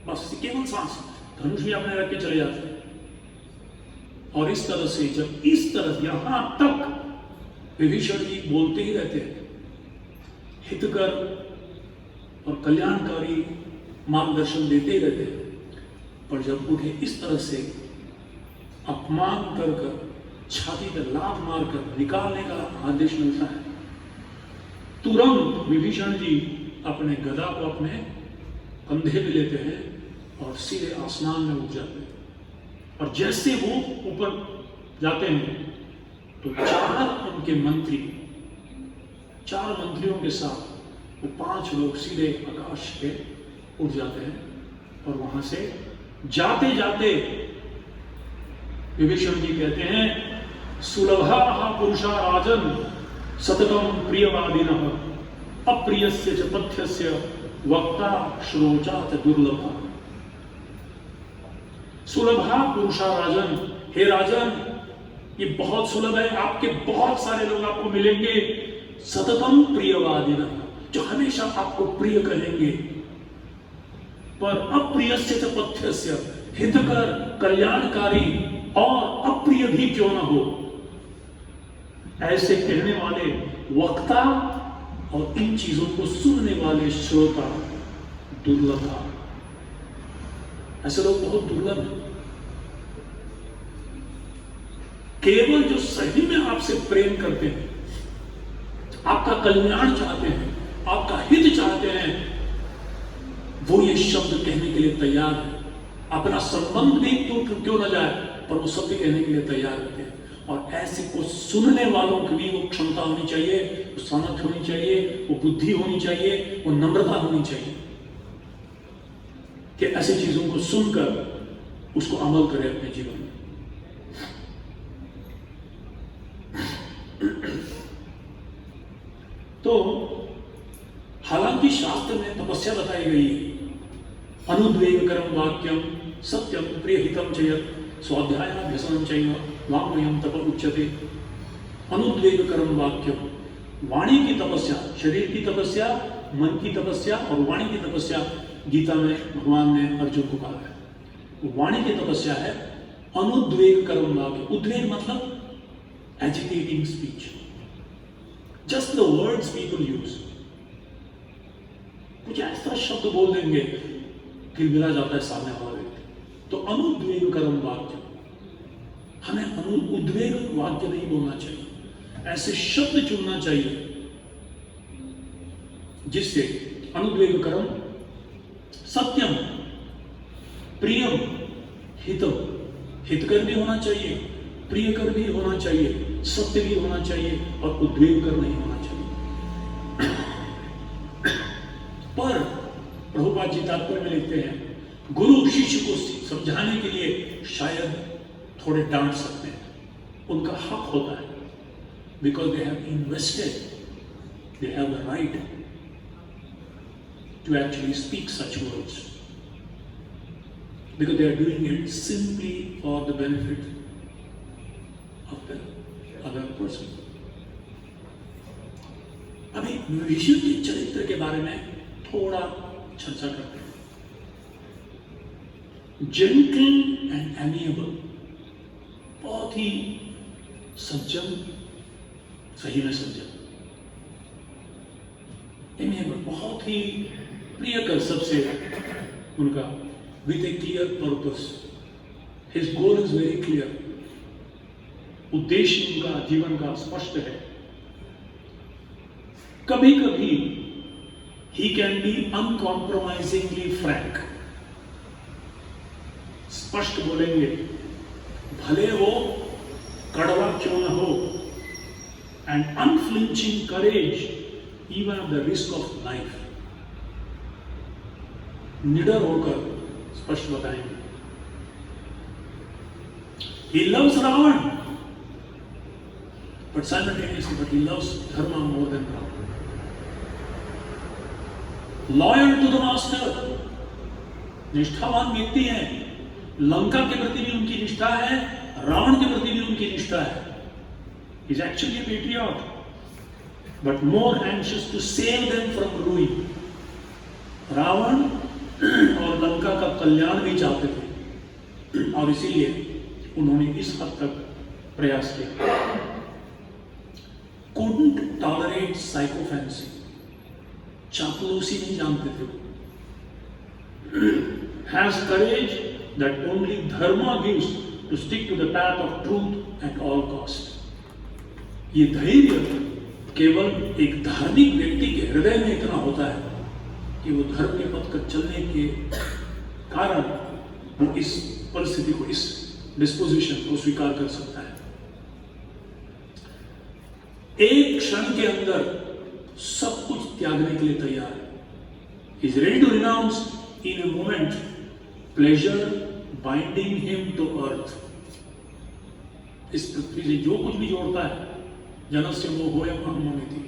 बस केवल सांस, धनुष भी अपने रख के चले जाते। और इस तरह से जब इस तरह यहां तक विभीषण जी बोलते ही रहते हैं, हितकर और कल्याणकारी मार्गदर्शन देते ही रहते हैं, पर जब उन्हें इस तरह से अपमान कर कर, छाती पर लात मारकर निकालने का आदेश मिलता है, तुरंत विभीषण जी अपने गदा को अपने कंधे पे लेते हैं और सीधे आसमान में उठ जाते हैं। और जैसे वो ऊपर जाते हैं तो चार मंत्रियों के साथ वो 5 लोग सीधे आकाश पे उड़ जाते हैं। और वहां से जाते जाते विभीषण जी कहते हैं, सुलभा पुरुषा राजन सततम प्रियवादिनः अप्रियस्य च पथ्यस्य वक्ता श्रोचात दुर्लभा। सुलभा पुरुषा राजन, हे राजन, ये बहुत सुलभ है, आपके बहुत सारे लोग आपको मिलेंगे, सततम प्रियवादिनः, जो हमेशा आपको प्रिय कहेंगे, पर अप्रियस्य च पथ्यस्य, हितकर, कल्याणकारी और अप्रिय भी क्यों ना हो, ऐसे कहने वाले वक्ता और इन चीजों को सुनने वाले श्रोता दुर्लभ। ऐसे लोग बहुत दुर्लभ हैं। केवल जो सही में आपसे प्रेम करते हैं, आपका कल्याण चाहते हैं, आपका हित चाहते हैं, वो ये शब्द कहने के लिए तैयार है। अपना संबंध भी क्यों न जाए, पर वो शब्द कहने के लिए तैयार रहते हैं। और ऐसे को सुनने वालों की भी वो क्षमता होनी चाहिए, वो सामर्थ्य होनी चाहिए, वो बुद्धि होनी चाहिए, वो नम्रता होनी चाहिए कि ऐसी चीजों को सुनकर उसको अमल करे अपने जीवन में। तो हालांकि शास्त्र में तपस्या बताई गई है, अनुद्वेगकरम वाक्यम सत्यम प्रियहितम चयत स्वाध्यायाभ्यसनम चैव वाङ्मयम तप उच्यते। अनुद्वेगकरम वाक्यम, वाणी की तपस्या, शरीर की तपस्या, मन की तपस्या और वाणी की तपस्या गीता में भगवान ने अर्जुन को कहा है। वाणी की तपस्या है अनुद्वेगकरम वाक्य। उद्वेग मतलब agitating speech, just the words people use. कुछ ऐसा शब्द बोल देंगे कि मिला जाता है सामने वाला व्यक्ति। तो अनुद्वेगकरम वाक्य, हमें उद्वेग वाक्य नहीं बोलना चाहिए, ऐसे शब्द चुनना चाहिए जिससे अनुद्वेगकरम सत्यम प्रियम हितम, हितकर भी होना चाहिए, प्रियकर भी होना चाहिए, सत्य भी होना चाहिए और उद्वेगकर नहीं होना चाहिए। पर प्रभुपाद जी तात्पर्य में लिखते हैं, गुरु शिष्य को समझाने के लिए शायद थोड़े डांट सकते हैं, उनका हक होता है, because they have invested, they have the right to actually speak such words, because they are doing it simply for the benefit of the other person. अभी विष्णु के चरित्र के बारे में थोड़ा चर्चा करते हैं। जेंटल एंड एमिएबल, बहुत ही सज्जन, सही में सज्जन, एमिएबल बहुत ही प्रियकर सबसे उनका, with A clear purpose, his goal is very clear, उद्देश्य उनका जीवन का स्पष्ट है। कभी कभी he can be uncompromisingly frank, स्पष्ट बोलेंगे, भले वो कड़वा क्यों न हो, and unflinching courage even at the risk of life, निडर होकर स्पष्ट बताएंगे। He loves Ravan, but simultaneously, but he loves Dharma more than Ravan. Loyal to the master, निष्ठावान व्यक्ति हैं, लंका के प्रति भी उनकी निष्ठा है, रावण के प्रति भी उनकी निष्ठा है। He is actually a patriot, but more anxious to save them from ruin. Ravan और लंका का कल्याण भी चाहते थे और इसीलिए उन्होंने इस हद तक प्रयास किया। Couldn't tolerate sycophancy, चापलूसी नहीं जानते थे। Has courage that only dharma gives to stick to the path of truth at all cost. ये धैर्य केवल एक धार्मिक व्यक्ति के हृदय में इतना होता है कि वो धर्म के पथ पर चलने के कारण वो इस परिस्थिति को, इस डिस्पोजिशन को स्वीकार कर सकता है। एक क्षण के अंदर सब कुछ त्यागने के लिए तैयार है। He is ready to renounce in a moment pleasure binding him to earth. इस पृथ्वी से जो कुछ भी जोड़ता है, जनस्य मोहोयम अहममिति,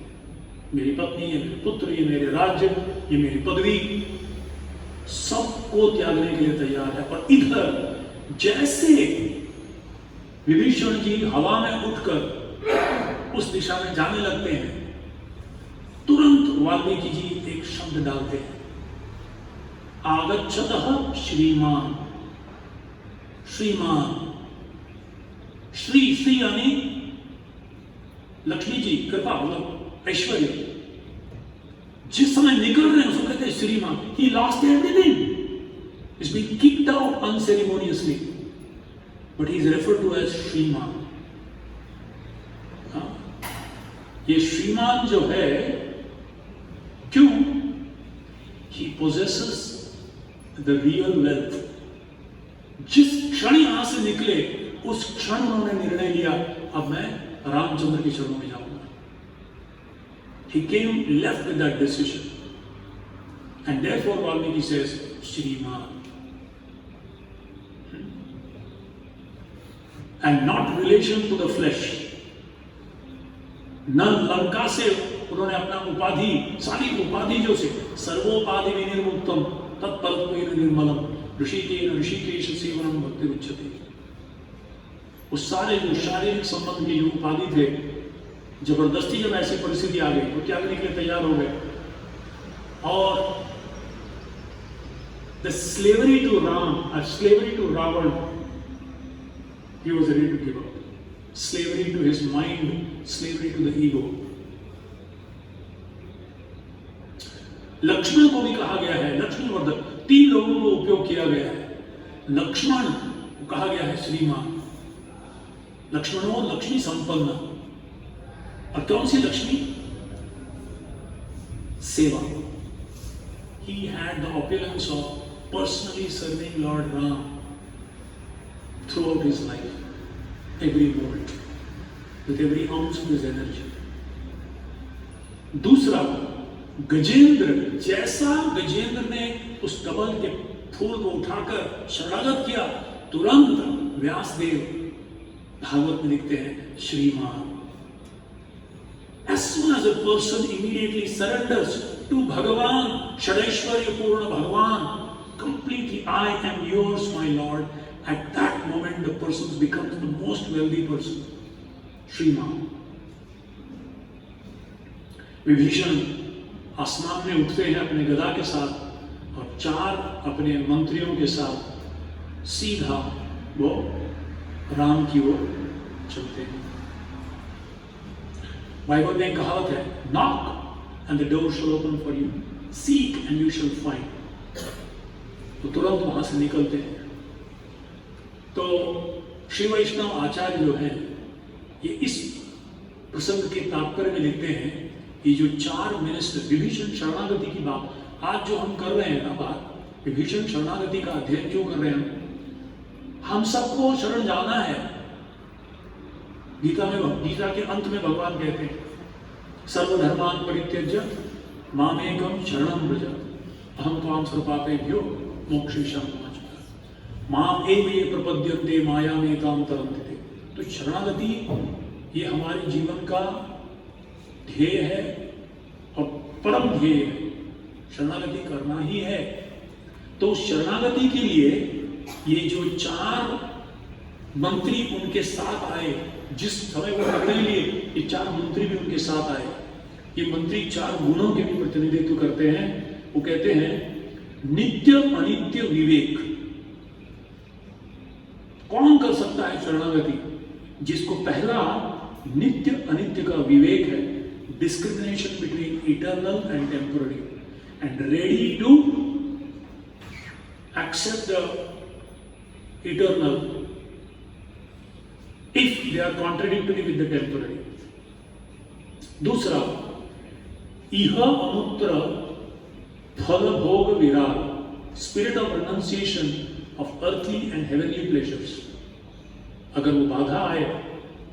मेरी पत्नी, ये मेरे पुत्र, ये मेरे राज्य, ये मेरी पदवी, सबको त्यागने के लिए तैयार है। और इधर जैसे विभीषण जी हवा में उठकर उस दिशा में जाने लगते हैं, तुरंत वाल्मीकि जी एक शब्द डालते हैं, आगच्छतः श्रीमान। श्रीमान, श्री यानी लक्ष्मी जी, कृपा, मतलब ऐश्वर्य। जिस समय निकल रहे हैं उसको कहते हैं श्रीमान। He lost everything, is been kicked out unceremoniously, but he is referred to as श्रीमान। ये श्रीमान जो है, क्यों? He possesses the real wealth. जिस क्षण यहां से निकले उस क्षण उन्होंने निर्णय लिया, अब मैं रामचंद्र के चरणों में जाऊंगा। He came left with that decision, and therefore Valmiki says Shriman, and not relation to the flesh। न लंका से उन्होंने अपना उपाधि, सारी उपाधि जो से सर्वोपाधि विनिर्मुक्तम तत्परत्वेन निर्मलम ऋषिकेश सेवनम भक्ति उच्यते। उस सारे जो शारीरिक संबंध के जो उपाधि थे, जबरदस्ती जब ऐसी परिस्थिति आ गई तो त्यागने के लिए तैयार हो गए। और the slavery to Ram, slavery to Ravan, he was ready to give up. Slavery to his mind, slavery to the ego. Lakshman को भी कहा गया है, लक्ष्मण वर्धन, 3 लोगों को उपयोग किया गया है। लक्ष्मण को कहा गया है श्रीमान, लक्ष्मणों लक्ष्मी संपन्न। और कौन सी लक्ष्मी? सेवा। He had the opulence of personally serving Lord Ram throughout his life, every moment, with every ounce of his energy. दूसरा, गजेंद्र, जैसा गजेंद्र ने उस कमल के फूल को उठाकर शरणागत किया, तुरंत व्यासदेव भागवत में लिखते हैं श्रीमान। As soon as a person immediately surrenders to Bhagavan, Shadeshwarya Purna Bhagavan, completely, I am yours, my Lord, at that moment the person becomes the most wealthy person. Shriman. Vibhishan आसमान में उठते हैं अपने गदा के साथ और 4 अपने मंत्रियों के साथ सीधा वो राम की ओर चलते हैं। बाइबल में कहावत है, knock and the door shall open for you, seek and you shall find। तो तुरंत वहां से निकलते हैं। तो श्री वैष्णव आचार्य जो हैं, ये इस प्रसंग के तात्पर्य में लिखते हैं, ये जो 4 मिनिस्टर, विभीषण शरणागति की बात आज जो हम कर रहे हैं ना, बात विभीषण शरणागति का अध्ययन क्यों कर रहे हैं? हम सबको शरण जाना है। गीता के अंत में भगवान कहते हैं, सर्वधर्मान परित्यज्य मामेकं शरणं व्रज अहं त्वां सर्वपापेभ्यो मोक्षयिष्यामि मा शुचः माम एव ये प्रपद्यन्ते मायामेतां तरन्ति। तो शरणागति ये हमारे जीवन का ध्येय है और परम ध्येय है, शरणागति करना ही है। तो शरणागति के लिए ये जो 4 मंत्री उनके साथ आए, जिस समय वो करने लिए ये 4 मंत्री भी उनके साथ आए। ये मंत्री 4 गुणों के भी प्रतिनिधित्व करते हैं। वो कहते हैं नित्य अनित्य विवेक। कौन कर सकता है शरणागति? जिसको पहला नित्य अनित्य का विवेक है, discrimination between eternal and temporary, and ready to accept the eternal if they are contradictory with the temporary. दूसरा, इह अमुत्र फल भोग विराग, spirit of renunciation of earthly and heavenly pleasures. अगर वो बाधा आए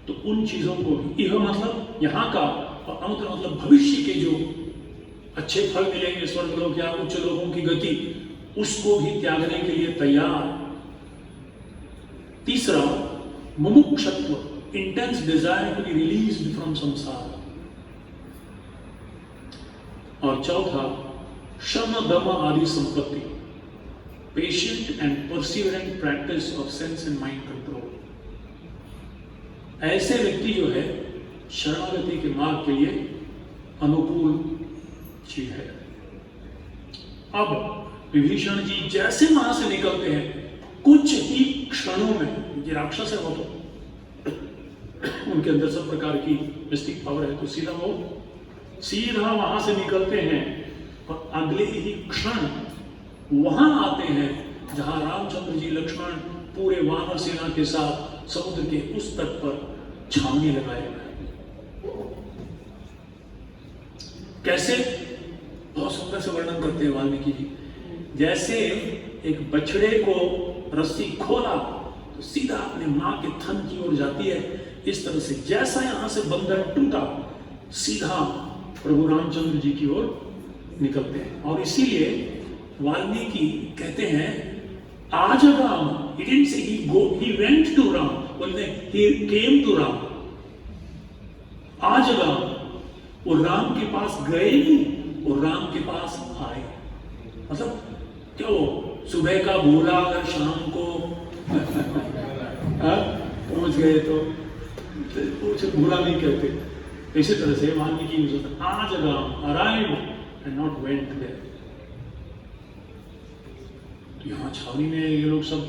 तो उन चीजों को भी, इह मतलब यहाँ का, और अमुत्र मतलब भविष्य के जो अच्छे फल मिलेंगे, स्वर्ग लोक या उच्च लोगों की गति, उसको भी त्यागने के लिए तैयार। तीसरा, मुमुक्षत्व, intense desire to be released from samsara। और चौथा, शम दम आदि संपत्ति, patient and perseverant practice of sense and mind control। ऐसे व्यक्ति जो है शरणागति के मार्ग के लिए अनुकूल चीज है। अब विभीषण जी जैसे वहां से निकलते हैं, कुछ ही क्षणों में, ये राक्षस है वो तो उनके अंदर सब प्रकार की मिस्टिक पावर है, तो सीधा वहां से निकलते हैं और अगले ही क्षण वहां आते हैं जहां रामचंद्र जी लक्ष्मण पूरे वानर सेना के साथ समुद्र के उस तट पर छावनी लगाए हुए। कैसे? बहुत सुंदर से वर्णन करते हैं वाल्मीकि जी। जैसे एक बछड़े को रस्सी खोला तो सीधा अपने मां के थन की ओर जाती है, इस तरह से जैसा यहां से बंधन टूटा, सीधा प्रभु रामचंद्र जी की ओर निकलते हैं। और इसीलिए वाल्मीकि कहते हैं आज Ram, he didn't say he went to Ram, बोलते he came to Ram। आज राम वो राम के पास गए नहीं, वो राम के पास आए। मतलब क्या वो सुबह का भूला अगर शाम को पहुंच गए तो उसे भूला नहीं कहते। इसी तरह से वाल्मीकि आज Ram arrive and not went there. तो यहाँ छावनी में ये लोग सब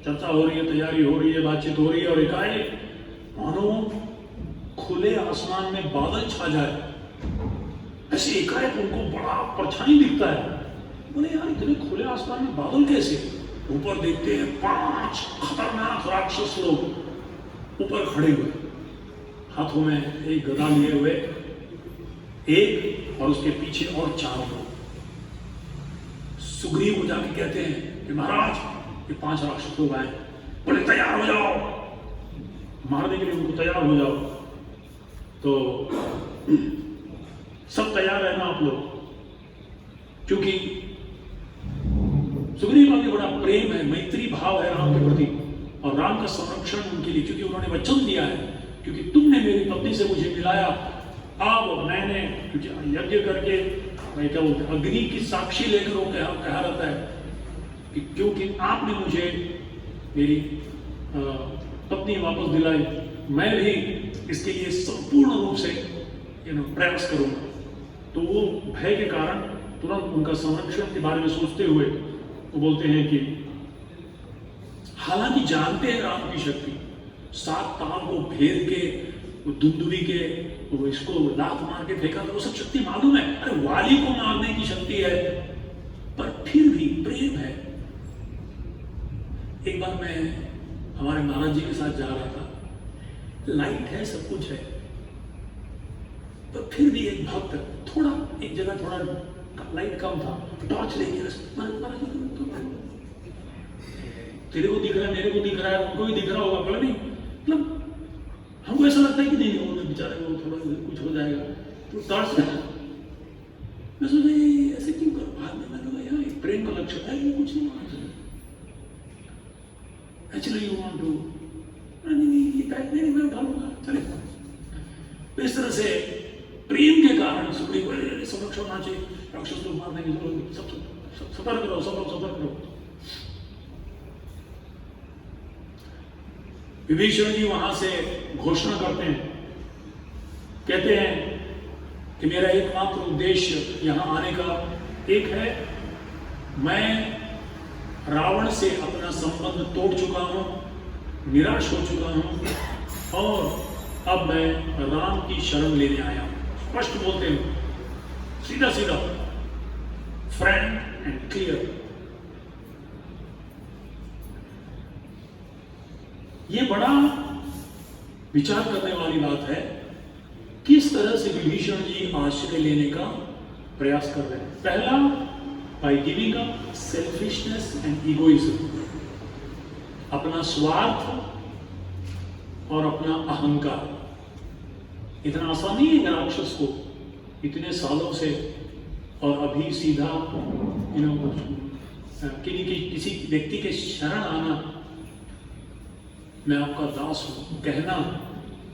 चर्चा हो रही है, तैयारी हो रही है, बातचीत हो रही है, और एकाएक मानो खुले आसमान में बादल छा जाए, ऐसे एकाएक उनको बड़ा परछाई दिखता है। बोले यार इतने खुले आसमान में बादल कैसे? ऊपर देखते हैं 5 खतरनाक राक्षस लोग ऊपर खड़े हुए, हाथों में एक गदा लिए हुए, एक और उसके पीछे और 4 लोग। सुग्रीव को जाके कहते हैं कि महाराज ये 5 राक्षस लोग आए। बोले तैयार हो जाओ, मारने के लिए उनको तैयार हो जाओ। तो सब तैयार है ना आप लोग? क्योंकि सुग्रीव का भी बड़ा प्रेम है, मैत्री भाव है राम के प्रति, और राम का संरक्षण उनके लिए, क्योंकि उन्होंने वचन दिया है, क्योंकि तुमने मेरी पत्नी से मुझे मिलाया, अब मैंने, क्योंकि यज्ञ करके मैं क्या बोलते अग्नि की साक्षी लेकर वो कहा रहता है कि क्योंकि आपने मुझे मेरी पत्नी वापस दिलाई, मैं भी इसके लिए संपूर्ण रूप से प्रयास करूंगा। तो वो भय के कारण तुरंत उनका संरक्षण के बारे में सोचते हुए वो बोलते हैं कि हालांकि जानते हैं राम की शक्ति, 7 ताल को फेर के वो दुंदुभी के वो इसको लात मार के फेंका, तो वो सब शक्ति मालूम है, अरे वाली को मारने की शक्ति है, पर फिर भी प्रेम है। एक बार मैं हमारे महाराज जी के साथ जा रहा था, लाइट है, सब कुछ है, पर फिर भी एक भक्त थोड़ा एक जगह थोड़ा लाइट कम था, टॉर्च लेके तेरे को दिख रहा है, मेरे को दिख रहा है, उनको भी दिख रहा होगा, बोला नहीं, मतलब हमको ऐसा लगता है कि नहीं वो बेचारे को थोड़ा कुछ हो जाएगा, तो टॉर्च मैं सोचा ऐसे क्यों कर, बाद में मैंने कहा यार एक प्रेम का लक्ष्य है, ये कुछ नहीं होना चाहिए। एक्चुअली यू वांट टू नहीं ये पैक नहीं मैं उठा लूंगा, चले। तो इस तरह से प्रेम के कारण सुग्रीव को संरक्षण होना चाहिए, राक्षस लोग मारने की जरूरत, सब सतर्क रहो, सब लोग सतर्क रहो। विभीषण जी वहां से घोषणा करते हैं, कहते हैं कि मेरा एकमात्र उद्देश्य यहां आने का एक है, मैं रावण से अपना संबंध तोड़ चुका हूं, निराश हो चुका हूं, और अब मैं राम की शरण लेने आया हूं। स्पष्ट बोलते हैं, सीधा सीधा, फ्रैंक एंड क्लियर। ये बड़ा विचार करने वाली बात है, किस तरह से विभीषण जी आश्रय लेने का प्रयास कर रहे हैं। पहला, by giving up selfishness and egoism, अपना स्वार्थ और अपना अहंकार। इतना आसान नहीं है राक्षस को इतने सालों से और अभी सीधा किसी व्यक्ति के शरण आना, मैं आपका दास हूं कहना,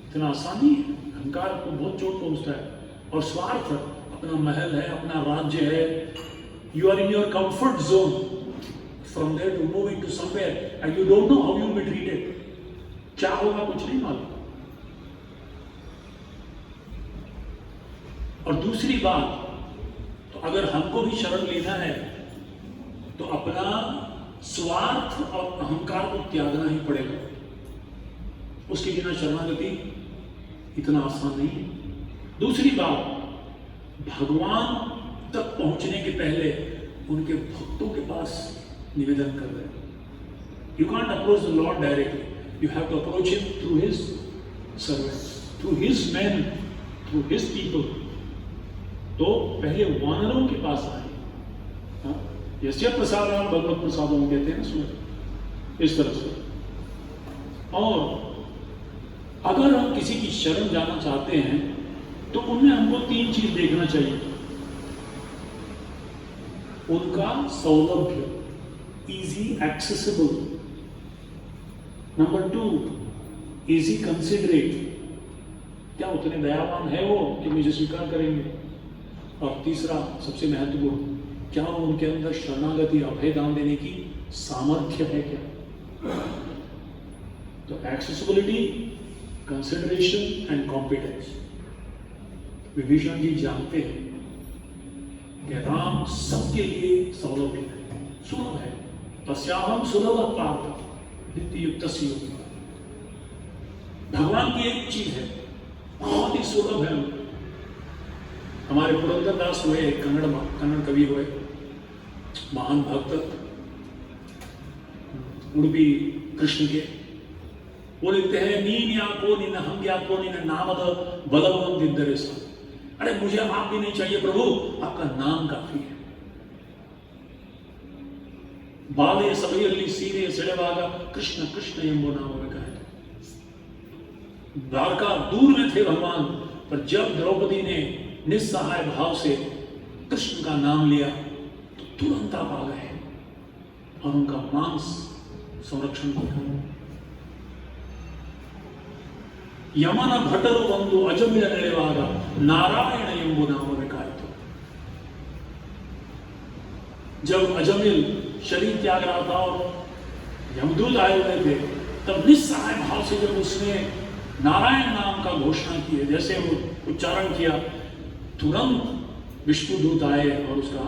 इतना आसान नहीं है। अहंकार को बहुत चोट पहुंचता है, और स्वार्थ, अपना महल है, अपना राज्य है, you are in your comfort zone, from there to move into somewhere and you don't know how you will be treated, क्या होगा कुछ नहीं मालूम। और दूसरी बात, तो अगर हमको भी शरण लेना है तो अपना स्वार्थ और अहंकार को त्यागना ही पड़ेगा, उसके बिना शरणागति इतना आसान नहीं है। दूसरी बात, भगवान तक पहुंचने के पहले उनके भक्तों के पास निवेदन कर रहे हैं। You can't approach the Lord directly, you have to approach him through his servants, through his man, through his people. तो पहले वानरों के पास आए, यस्य प्रसाद भगवत प्रसाद कहते हैं ना सुन, इस तरह से। और अगर हम किसी की शरण जाना चाहते हैं तो उनमें हमको 3 चीज देखना चाहिए। उनका सौलभ्य, easy accessible. Number 2, easy considerate. क्या उतने दयावान है वो कि मुझे स्वीकार करेंगे? और तीसरा सबसे महत्वपूर्ण, क्या उनके अंदर शरणागति अभय दान देने की सामर्थ्य है क्या? तो accessibility, consideration and competence. Vibhishan ji जानते हैं कि राम सबके लिए सौलभ्य है, सुलभ है। तस्याहम सुलभ पार्थ नित्य युक्त सी। भगवान की एक चीज है, बहुत ही सुलभ है। हमारे पुरंदर दास हुए, कन्नड़ कवि हुए, महान भक्त उड़पी कृष्ण के, वो लिखते हैं नीन या को नीन हम या को नीन नामद बलवंत दिद्दरेसा। अरे मुझे आप भी नहीं चाहिए प्रभु, आपका नाम काफी है। बाले सभैयल्ली सीरे सेड़वागा कृष्ण कृष्ण एंबो नाम रखा है। द्वारका दूर में थे भगवान, पर जब द्रौपदी ने निस्सहाय भाव से कृष्ण का नाम लिया तो तुरंत आप आ गए और उनका मांस संरक्षण किया। यमन भटरु बंधु अजमिल नेवागा नारायण एंबु नाम रखायतो। जब अजमिल शरीर त्याग रहा था और यमदूत आए हुए थे, तब निस्सहाय भाव से जब उसने नारायण नाम का घोषणा की है, जैसे वो उच्चारण किया, तुरंत विष्णुदूत आए और उसका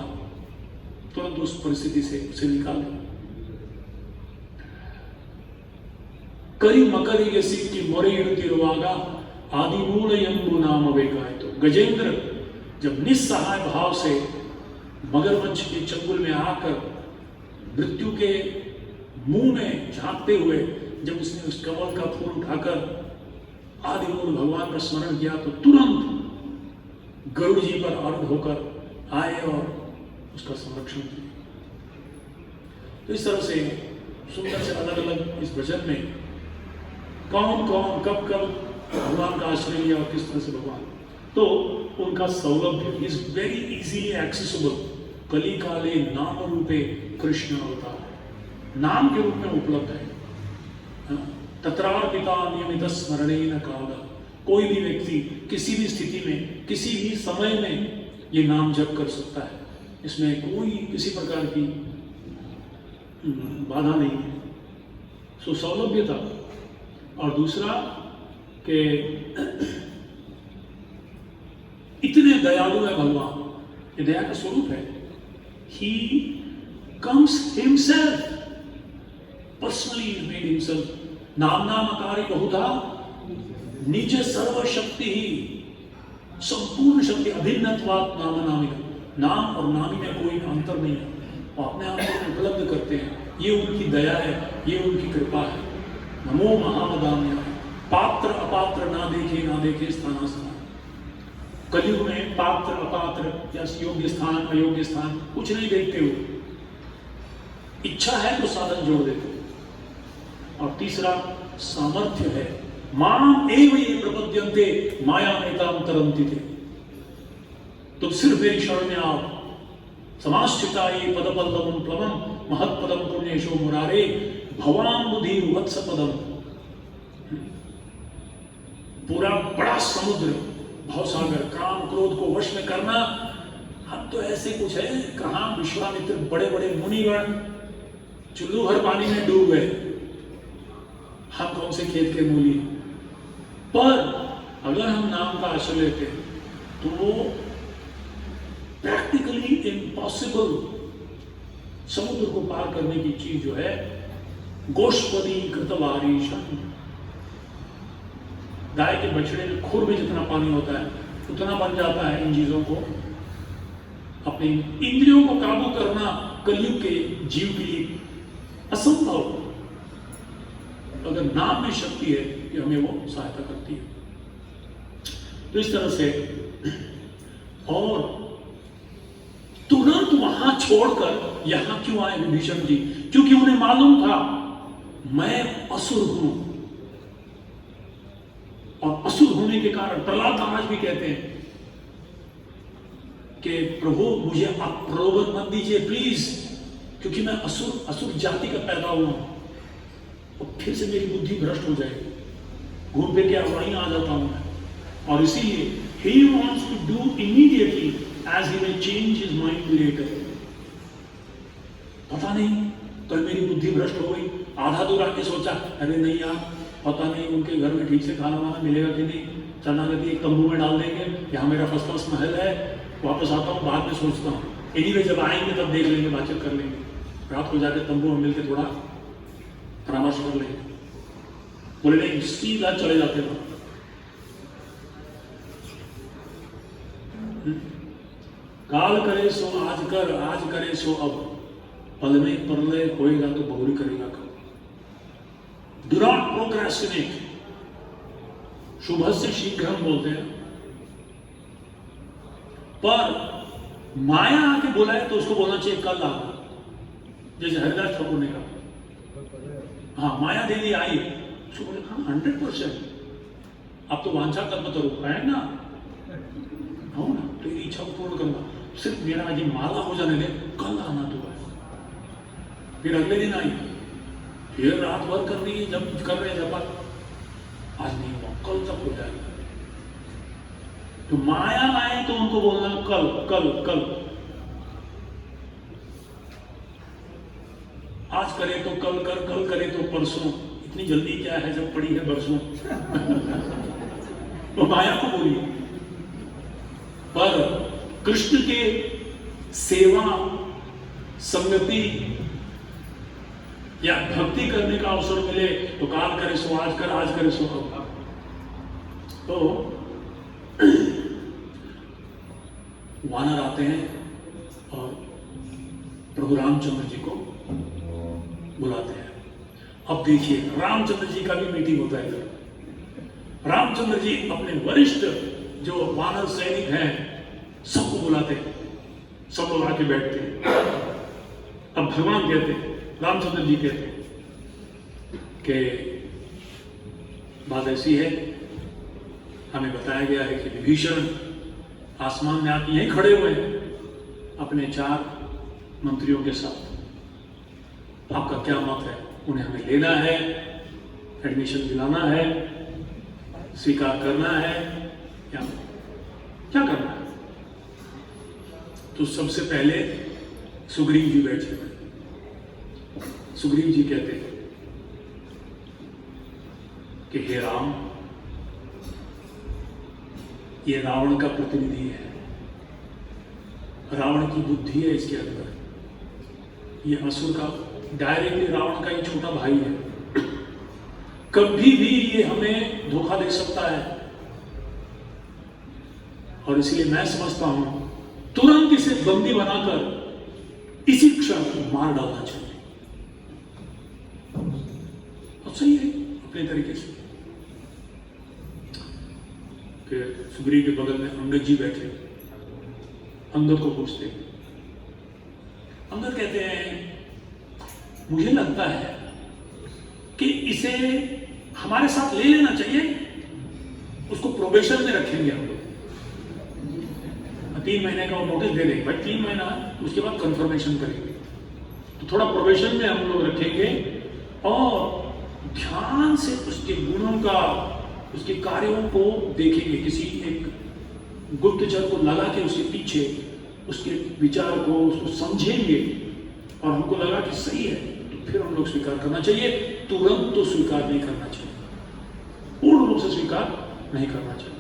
तुरंत उस परिस्थिति से उसे निकाले। करी मकरी के सिख की मोरे इड़तिरुवागा आदि मूल यंबु नाम अवेगाय। तो गजेंद्र जब निस्सहाय भाव से मगरमच्छ के चंगुल में आकर मृत्यु के मुंह में झांकते हुए जब उसने उस कमल का फूल उठाकर आदि मूल भगवान का स्मरण किया, तो तुरंत गरुड़ जी पर आरूढ़ होकर आए और उसका संरक्षण किया। तो इस तरह से सुंदर से अलग अलग इस भजन में कौन कौन कब कब भगवान का आश्रय लिया और किस तरह से भगवान, तो उनका सौलभ्य इज वेरी इजीली एक्सेसिबल। कली काले नाम रूपे कृष्ण अवतार, नाम के रूप में उपलब्ध है। तत्रार्पिता नियमित स्मरणेन काल। कोई भी व्यक्ति किसी भी स्थिति में किसी भी समय में ये नाम जप कर सकता है, इसमें कोई किसी प्रकार की बाधा नहीं है। सो सौलभ्य था। और दूसरा कि इतने दयालु है भगवान, ये दया का स्वरूप है। He comes himself personally made himself. नाम नाम अकारी बहुधा निज सर्वशक्ति ही संपूर्ण शक्ति अभिन्नत्वात् नाम नामी। नाम और नामी में कोई अंतर नहीं है, वो अपने आप को उपलब्ध करते हैं। ये उनकी दया है, ये उनकी कृपा है। नमो महामदान्य। पात्र अपात्र ना देखे स्थानास्थान। कलयुग में पात्र अपात्र या योग्य स्थान अयोग्य स्थान कुछ नहीं देखते हो, इच्छा है तो साधन जोड़ देते हो। और तीसरा सामर्थ्य है। माम एव ये प्रपद्यन्ते माया नेताम तरन्ति थे। तुम सिर्फ मेरी शरण में आओ। समाश्रिता ये पदपल्लवम प्लवम महत्पदम पुण्येशो मुरारे भवाम बुद्धि वत्सपदम। पूरा बड़ा समुद्र भवसागर, काम क्रोध को वश में करना। हम तो ऐसे कुछ है, कहां विश्वामित्र बड़े बड़े मुनिगण चुल्लू भर पानी में डूब गए, हम कौन से खेत के मूली। पर अगर हम नाम का आश्रय लेते तो वो प्रैक्टिकली इम्पॉसिबल समुद्र को पार करने की चीज जो है, गोष्पदी कृतवारीशन। गाय के बछड़े में खुर में जितना पानी होता है उतना बन जाता है इन चीजों को। अपनी इंद्रियों को काबू करना कलयुग के जीव के लिए असंभव, अगर नाम में शक्ति है कि हमें वो सहायता करती है। तो इस तरह से, और तुरंत वहां छोड़कर यहां क्यों आए विभीषण जी? क्योंकि उन्हें मालूम था मैं असुर हूं, और असुर होने के कारण प्रहलाद महाराज भी कहते हैं कि प्रभु मुझे आप प्रलोभन मत दीजिए प्लीज, क्योंकि मैं असुर जाति का पैदा हुआ हूं, और फिर से मेरी बुद्धि भ्रष्ट हो जाएगी, घूम फिर के वहीं आ जाता हूं मैं। और इसीलिए he wants to do immediately as he may change his mind later. पता नहीं कल मेरी बुद्धि भ्रष्ट हो गई, आधा दूर आके सोचा अरे नहीं यार पता नहीं उनके घर में ठीक से खाना वाना मिलेगा कि नहीं, शरणागति एक तंबू में डाल देंगे, यहाँ मेरा फर्स्ट क्लास महल है, वापस आता हूँ बाद में सोचता हूँ, एनीवे जब आएंगे तब देख लेंगे, बातचीत कर लेंगे, रात को जाकर तंबू में मिलकर थोड़ा परामर्श कर लेंगे। बोले नहीं, सीधा चले जाते हैं। काल करे सो आज कर, आज करे सो अब, पल में परलय होएगा तो बहुरी करेगा कब। डू नॉट प्रोक्रेस्टिनेट, शुभ से शीघ्र हम बोलते हैं, पर माया आके बोला है तो उसको बोलना चाहिए कल आना, जैसे हरिदास ठाकुर ने कहा, हाँ माया देवी आई, उसको बोले हाँ 100%, अब तो वांछा कर्म तो रुक है ना, हो ना, तो ये इच्छा को पूर्ण करना, सिर्फ मेरा आज माला हो जाने दे, कल आना तो है। फिर अगले दिन आई, फिर रात भर कर रही है, जब कर रहे जब आज नहीं हुआ, कल तक हो जाएगा। तो माया आए तो उनको बोलना कल कल कल, आज करे तो कल कर, कल करे तो परसों, इतनी जल्दी क्या है जब पड़ी है बरसों। तो माया को बोलिए, पर कृष्ण के सेवा संगति या भक्ति करने का अवसर मिले तो काल करे सो आज कर, आज करे सो अब। तो वानर आते हैं और प्रभु रामचंद्र जी को बुलाते हैं। अब देखिए रामचंद्र जी का भी मीटिंग होता है। रामचंद्र जी अपने वरिष्ठ जो वानर सैनिक हैं सबको बुलाते हैं, सब लोग आके बैठते हैं। अब भगवान कहते हैं, रामचंद्र जी कहते हैं कि बात ऐसी है, हमें बताया गया है कि विभीषण आसमान में आके यहीं खड़े हुए हैं अपने 4 मंत्रियों के साथ, आपका क्या मत है, उन्हें हमें लेना है, एडमिशन दिलाना है, स्वीकार करना है या क्या करना है। तो सबसे पहले सुग्रीव जी बैठे। सुग्रीव जी कहते हैं कि हे राम, ये रावण का प्रतिनिधि है, रावण की बुद्धि है इसके अंदर, ये असुर का डायरेक्टली रावण का ही छोटा भाई है, कभी भी ये हमें धोखा दे सकता है, और इसलिए मैं समझता हूं तुरंत इसे बंदी बनाकर इसी क्षण मार डालना चाहिए। और सही है अपने तरीके से। फिर सुग्रीव के बगल में अंगद जी बैठे, अंगद को पूछते, अंगद कहते हैं मुझे लगता है कि इसे हमारे साथ ले लेना चाहिए, उसको प्रोबेशन में रखेंगे हम लोग, 3 महीने का नोटिस दे देंगे, भाई 3 महीना, उसके बाद कंफर्मेशन करेंगे, तो थोड़ा प्रोबेशन में हम लोग रखेंगे और ध्यान से उसके गुणों का, उसके कार्यों को देखेंगे, किसी एक गुप्तचर को लगा के उसके पीछे उसके विचार को, उसको समझेंगे और हमको लगा कि सही है तो फिर हम लोग स्वीकार करना चाहिए, तुरंत तो स्वीकार नहीं करना चाहिए, पूर्ण रूप से स्वीकार नहीं करना चाहिए।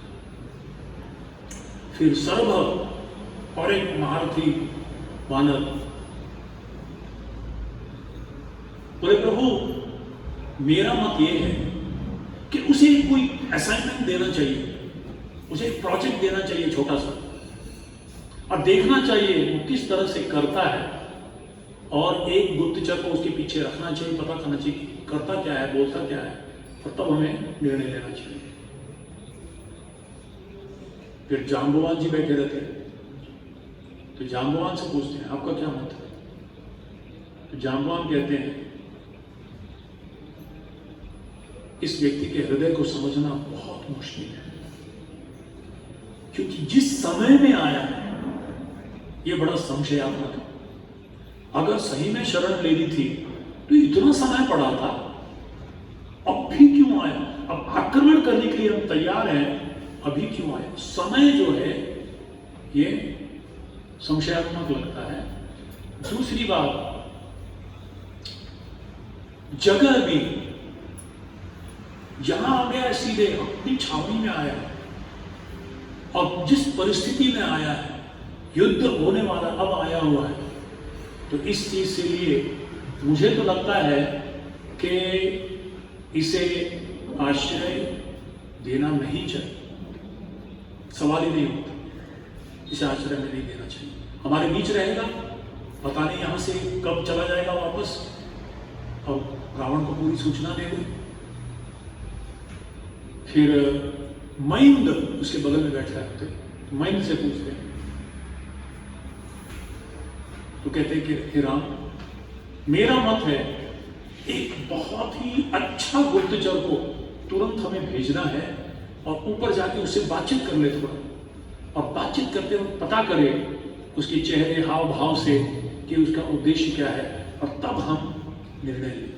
फिर सर्व और एक महारथी वानर बोले प्रभु मेरा मत ये है कि उसे कोई असाइनमेंट देना चाहिए, उसे एक प्रोजेक्ट देना चाहिए छोटा सा, और देखना चाहिए वो किस तरह से करता है, और एक गुप्तचर को उसके पीछे रखना चाहिए, पता करना चाहिए करता क्या है, बोलता क्या है, और तब हमें निर्णय लेना चाहिए। फिर जाम्बवान जी बैठे रहते हैं, तो जाम्बवान से पूछते हैं आपका क्या मत है। तो जाम्बवान कहते हैं इस व्यक्ति के हृदय को समझना बहुत मुश्किल है, क्योंकि जिस समय में आया है ये बड़ा संशयात्मक है। अगर सही में शरण लेनी थी तो इतना समय पड़ा था, अब भी क्यों आया? अब आक्रमण करने के लिए हम तैयार हैं अभी क्यों आया? समय जो है ये संशयात्मक लगता है। दूसरी बात, जगह भी, यहां आ गया सीधे अपनी छावनी में आया, और जिस परिस्थिति में आया है, युद्ध होने वाला अब आया हुआ है, तो इस चीज से लिए मुझे तो लगता है कि इसे आश्रय देना नहीं चाहिए। सवाल ही नहीं होता, इसे आश्रय में नहीं देना चाहिए। हमारे बीच रहेगा, पता नहीं यहां से कब चला जाएगा वापस, और रावण को पूरी सूचना दे दी। फिर मैंद उसके बगल में बैठ रहे होते, मैंद से पूछते हैं, तो कहते हैं कि हे राम, मेरा मत है एक बहुत ही अच्छा गुप्तचर को तुरंत हमें भेजना है, और ऊपर जाके उससे बातचीत कर ले थोड़ा, और बातचीत करते वक्त पता करे उसके चेहरे हाव भाव से कि उसका उद्देश्य क्या है, और तब हम निर्णय लें।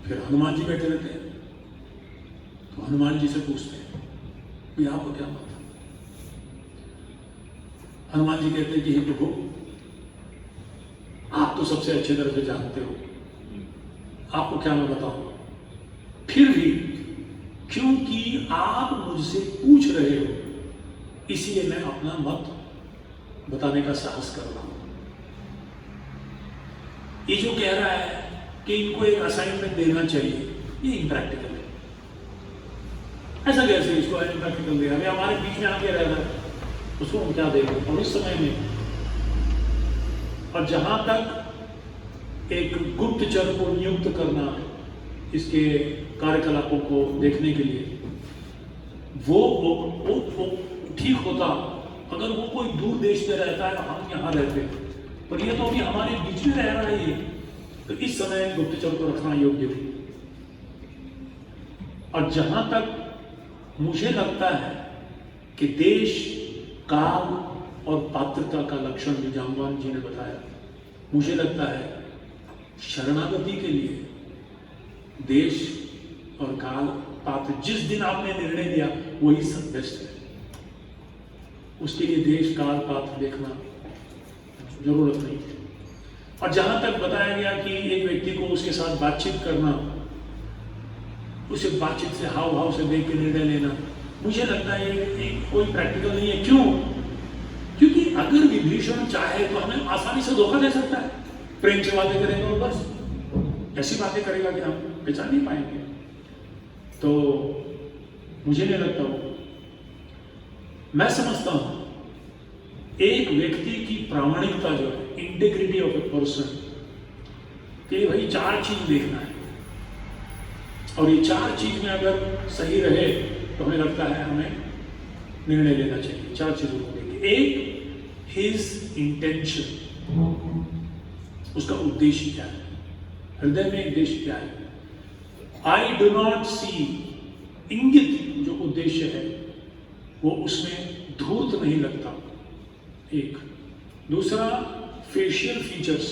फिर हनुमान जी बैठे रहते हैं, तो हनुमान जी से पूछते हैं कि आपको क्या मत है? हनुमान जी कहते हैं कि हे प्रभु, आप तो सबसे अच्छे तरह से जानते हो, आपको क्या मैं बताऊं? फिर भी क्योंकि आप मुझसे पूछ रहे हो, इसलिए मैं अपना मत बताने का साहस कर रहा हूं। ये जो कह रहा है कि इनको एक असाइनमेंट देना चाहिए, ये इम्प्रैक्टिकल है। ऐसा कैसे इसको इम्प्रैक्टिकल दे? अभी हमारे बीच में आके रह रहा है, उसको हम क्या देंगे? और इस समय में, और जहां तक एक गुप्तचर को नियुक्त करना इसके कार्यकलापों को देखने के लिए, वो ठीक होता अगर वो कोई दूर देश में रहता है, हम यहाँ रहते हैं, पर ये तो अभी हमारे बीच में रह रहा है ये, तो इस समय गुप्तचर को रखना योग्य थी। और जहां तक मुझे लगता है कि देश, काल और पात्रता का लक्षण भी जामवान जी ने बताया, मुझे लगता है शरणागति के लिए देश और काल, पात्र, जिस दिन आपने निर्णय दिया वही सब बेस्ट है। उसके लिए देश, काल, पात्र देखना जरूरत नहीं है। और जहां तक बताया गया कि एक व्यक्ति को उसके साथ बातचीत करना, उसे बातचीत से, हाव भाव से देख के निर्णय लेना, मुझे लगता है ये कोई प्रैक्टिकल नहीं है। क्यों? क्योंकि अगर विभीषण चाहे तो हमें आसानी से धोखा दे सकता है, प्रेम से बातें करेगा और बस ऐसी बातें करेगा कि हम पहचान नहीं पाएंगे। तो मुझे नहीं लगता वो, मैं समझता हूं एक व्यक्ति की प्रामाणिकता जो है, इंटेग्रिटी ऑफ ए पर्सन, कि भाई 4 चीज देखना है, और ये 4 चीज में अगर सही रहे तो हमें लगता है हमें निर्णय लेना चाहिए। 4 चीजों को देखिए। एक, हिज इंटेंशन, उसका उद्देश्य क्या है, हृदय में उद्देश्य क्या है। आई डू नॉट सी, इंगित जो उद्देश्य है वो उसमें धूर्त नहीं लगता। एक, दूसरा फेशियल फीचर्स,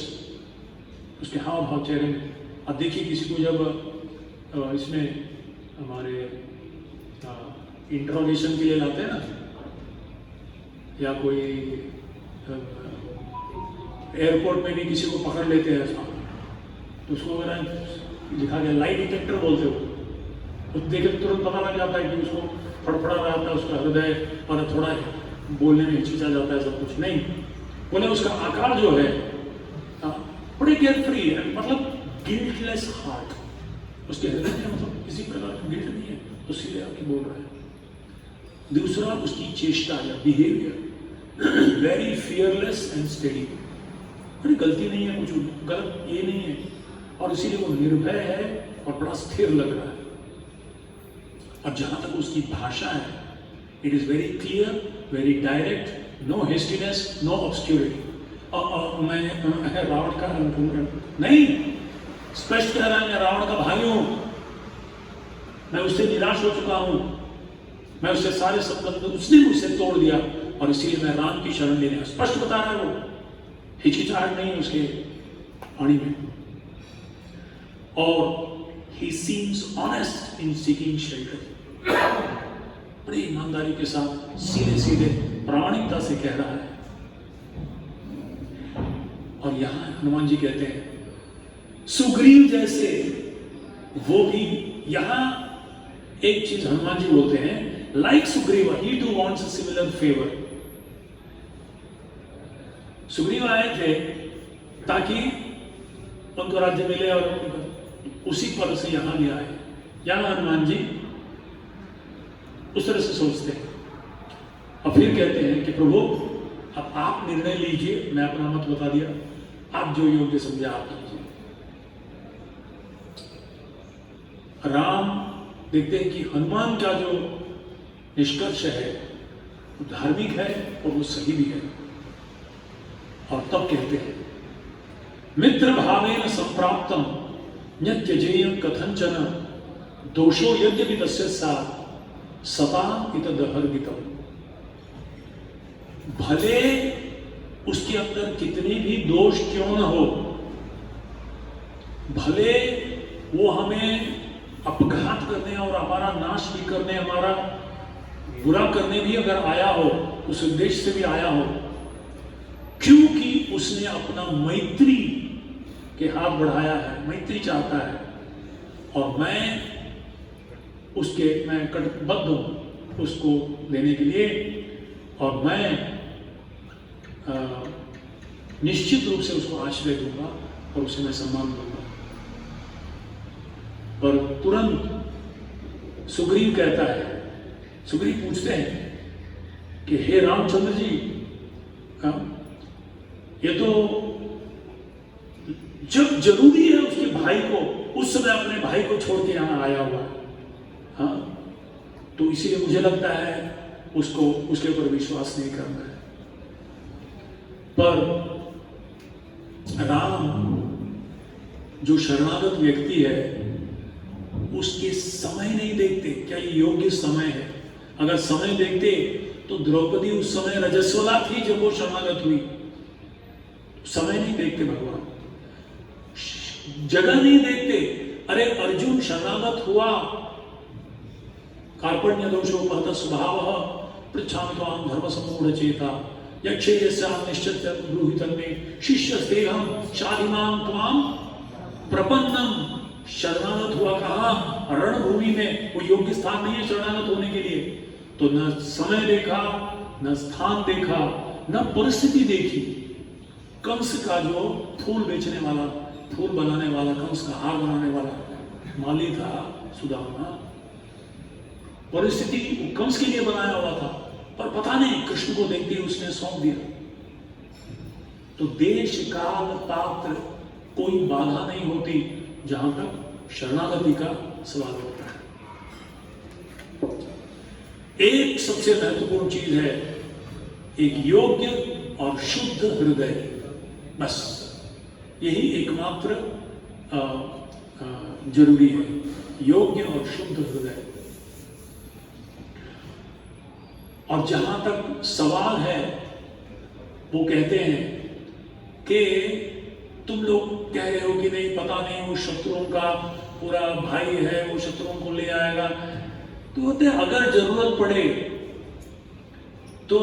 उसके हाव भाव चेहरे में। अब देखिए किसी को जब इसमें हमारे इंट्रोगेशन के लिए लाते हैं ना, या कोई एयरपोर्ट में भी किसी को पकड़ लेते हैं ऐसा, तो उसको अगर लिखा गया लाई डिटेक्टर बोलते हो, तो देखे तो तुरंत पता लग जाता है कि उसको फड़फड़ा रहा था उसका हृदय, और थोड़ा बोलने में हिचकिचा जाता है, सब कुछ नहीं बोले। उसका आकार जो है बड़े केयरफ्री है, मतलब गिल्टलेस हार्ट, उसके हृदय में मतलब किसी प्रकार का गिल्ट नहीं है, तो सीधे आके बोल रहा है। दूसरा, उसकी चेष्टा या behaviour, very fearless and steady, कोई गलती नहीं है, कुछ गलत ये नहीं है, और इसीलिए वो निर्भय है और बड़ा स्थिर लग रहा है। अब जहां तक उसकी भाषा है, it is very clear, very direct, no hastiness, no obscurity. और मैं रावण का नहीं, स्पष्ट कह रहा है, मैं रावण का भाई हूं, मैं उससे निराश हो चुका हूं, मैं उससे सारे संबंध, उसने मुझसे तोड़ दिया, और इसीलिए मैं राम की शरण लेने, स्पष्ट बता रहा है वो, हिचकिचाहट नहीं उसके वाणी में। और he seems honest in seeking shelter. बड़ी ईमानदारी के साथ सीधे सीधे प्रामाणिकता से कह रहा है। और यहां हनुमान जी कहते हैं सुग्रीव जैसे वो भी, यहां एक चीज हनुमान जी बोलते हैं, like Sugriva he too wants a similar favour. Sugriva आए थे ताकि उनको राज्य मिले और उसी पर से यहां भी आए। यहां हनुमान जी उस तरह से सोचते हैं और फिर कहते हैं कि प्रभु अब आप निर्णय लीजिए, मैं अपना मत बता दिया, आप जो योग्य समझे आप कीजिए। राम देखते हैं कि हनुमान का जो निष्कर्ष है वो धार्मिक है और वो सही भी है। और तब कहते हैं मित्र भावेन संप्राप्तम न्यत्यजेयं कथंचन दोषो यद्यपि तस्य सा सता इतदहर्गितम। भले उसके अंदर कितने भी दोष क्यों न हो, भले वो हमें अपघात करने और हमारा नाश भी करने, हमारा बुरा करने भी अगर आया हो, उस उद्देश्य से भी आया हो, क्योंकि उसने अपना मैत्री के हाथ बढ़ाया है, मैत्री चाहता है और मैं कटिबद्ध हूं उसको देने के लिए, और मैं निश्चित रूप से उसको आश्रय दूंगा और उसे मैं सम्मान दूंगा। पर तुरंत सुग्रीव कहता है, सुग्रीव पूछते हैं कि हे रामचंद्र जी, ये तो जब जरूरी है उसके भाई को, उस समय अपने भाई को छोड़ के यहां आया हुआ है, हाँ, तो इसीलिए मुझे लगता है उसको उसके ऊपर विश्वास नहीं करना है। पर राम जो शरणागत व्यक्ति है उसके समय नहीं देखते, क्या ये योग्य समय है? अगर समय देखते तो द्रौपदी उस समय रजस्वला थी जब वो शरणागत हुई। समय नहीं देखते भगवान, जगह नहीं देखते। अरे अर्जुन शरणागत हुआ, कार्पण्य दोषोपहत स्वभावः पृच्छामि त्वां धर्म सम्मूढ़ चेता यक्षे यस्यां निश्चित ब्रूहितं मे शिष्यस्तेहं शाधिमां त्वां प्रपन्नम। शरणागत हुआ कहा रणभूमि में, वो योग्य स्थान नहीं है शरणागत होने के लिए। तो न समय देखा, न स्थान देखा, न परिस्थिति देखी। कंस का जो फूल बेचने वाला, फूल बनाने वाला, कंस का हार बनाने वाला माली था सुदामा, परिस्थिति कंस के लिए बनाया हुआ था, पर पता नहीं कृष्ण को देखते ही उसने सौंप दिया। तो देश काल पात्र कोई बाधा नहीं होती जहां तक शरणागति का सवाल होता है। एक सबसे महत्वपूर्ण चीज है एक योग्य और शुद्ध हृदय, बस यही एकमात्र जरूरी है, योग्य और शुद्ध हृदय। और जहां तक सवाल है, वो कहते हैं कि तुम लोग कह रहे हो कि नहीं, पता नहीं वो शत्रुओं का पूरा भाई है, वो शत्रुओं को ले आएगा। तो होते अगर जरूरत पड़े तो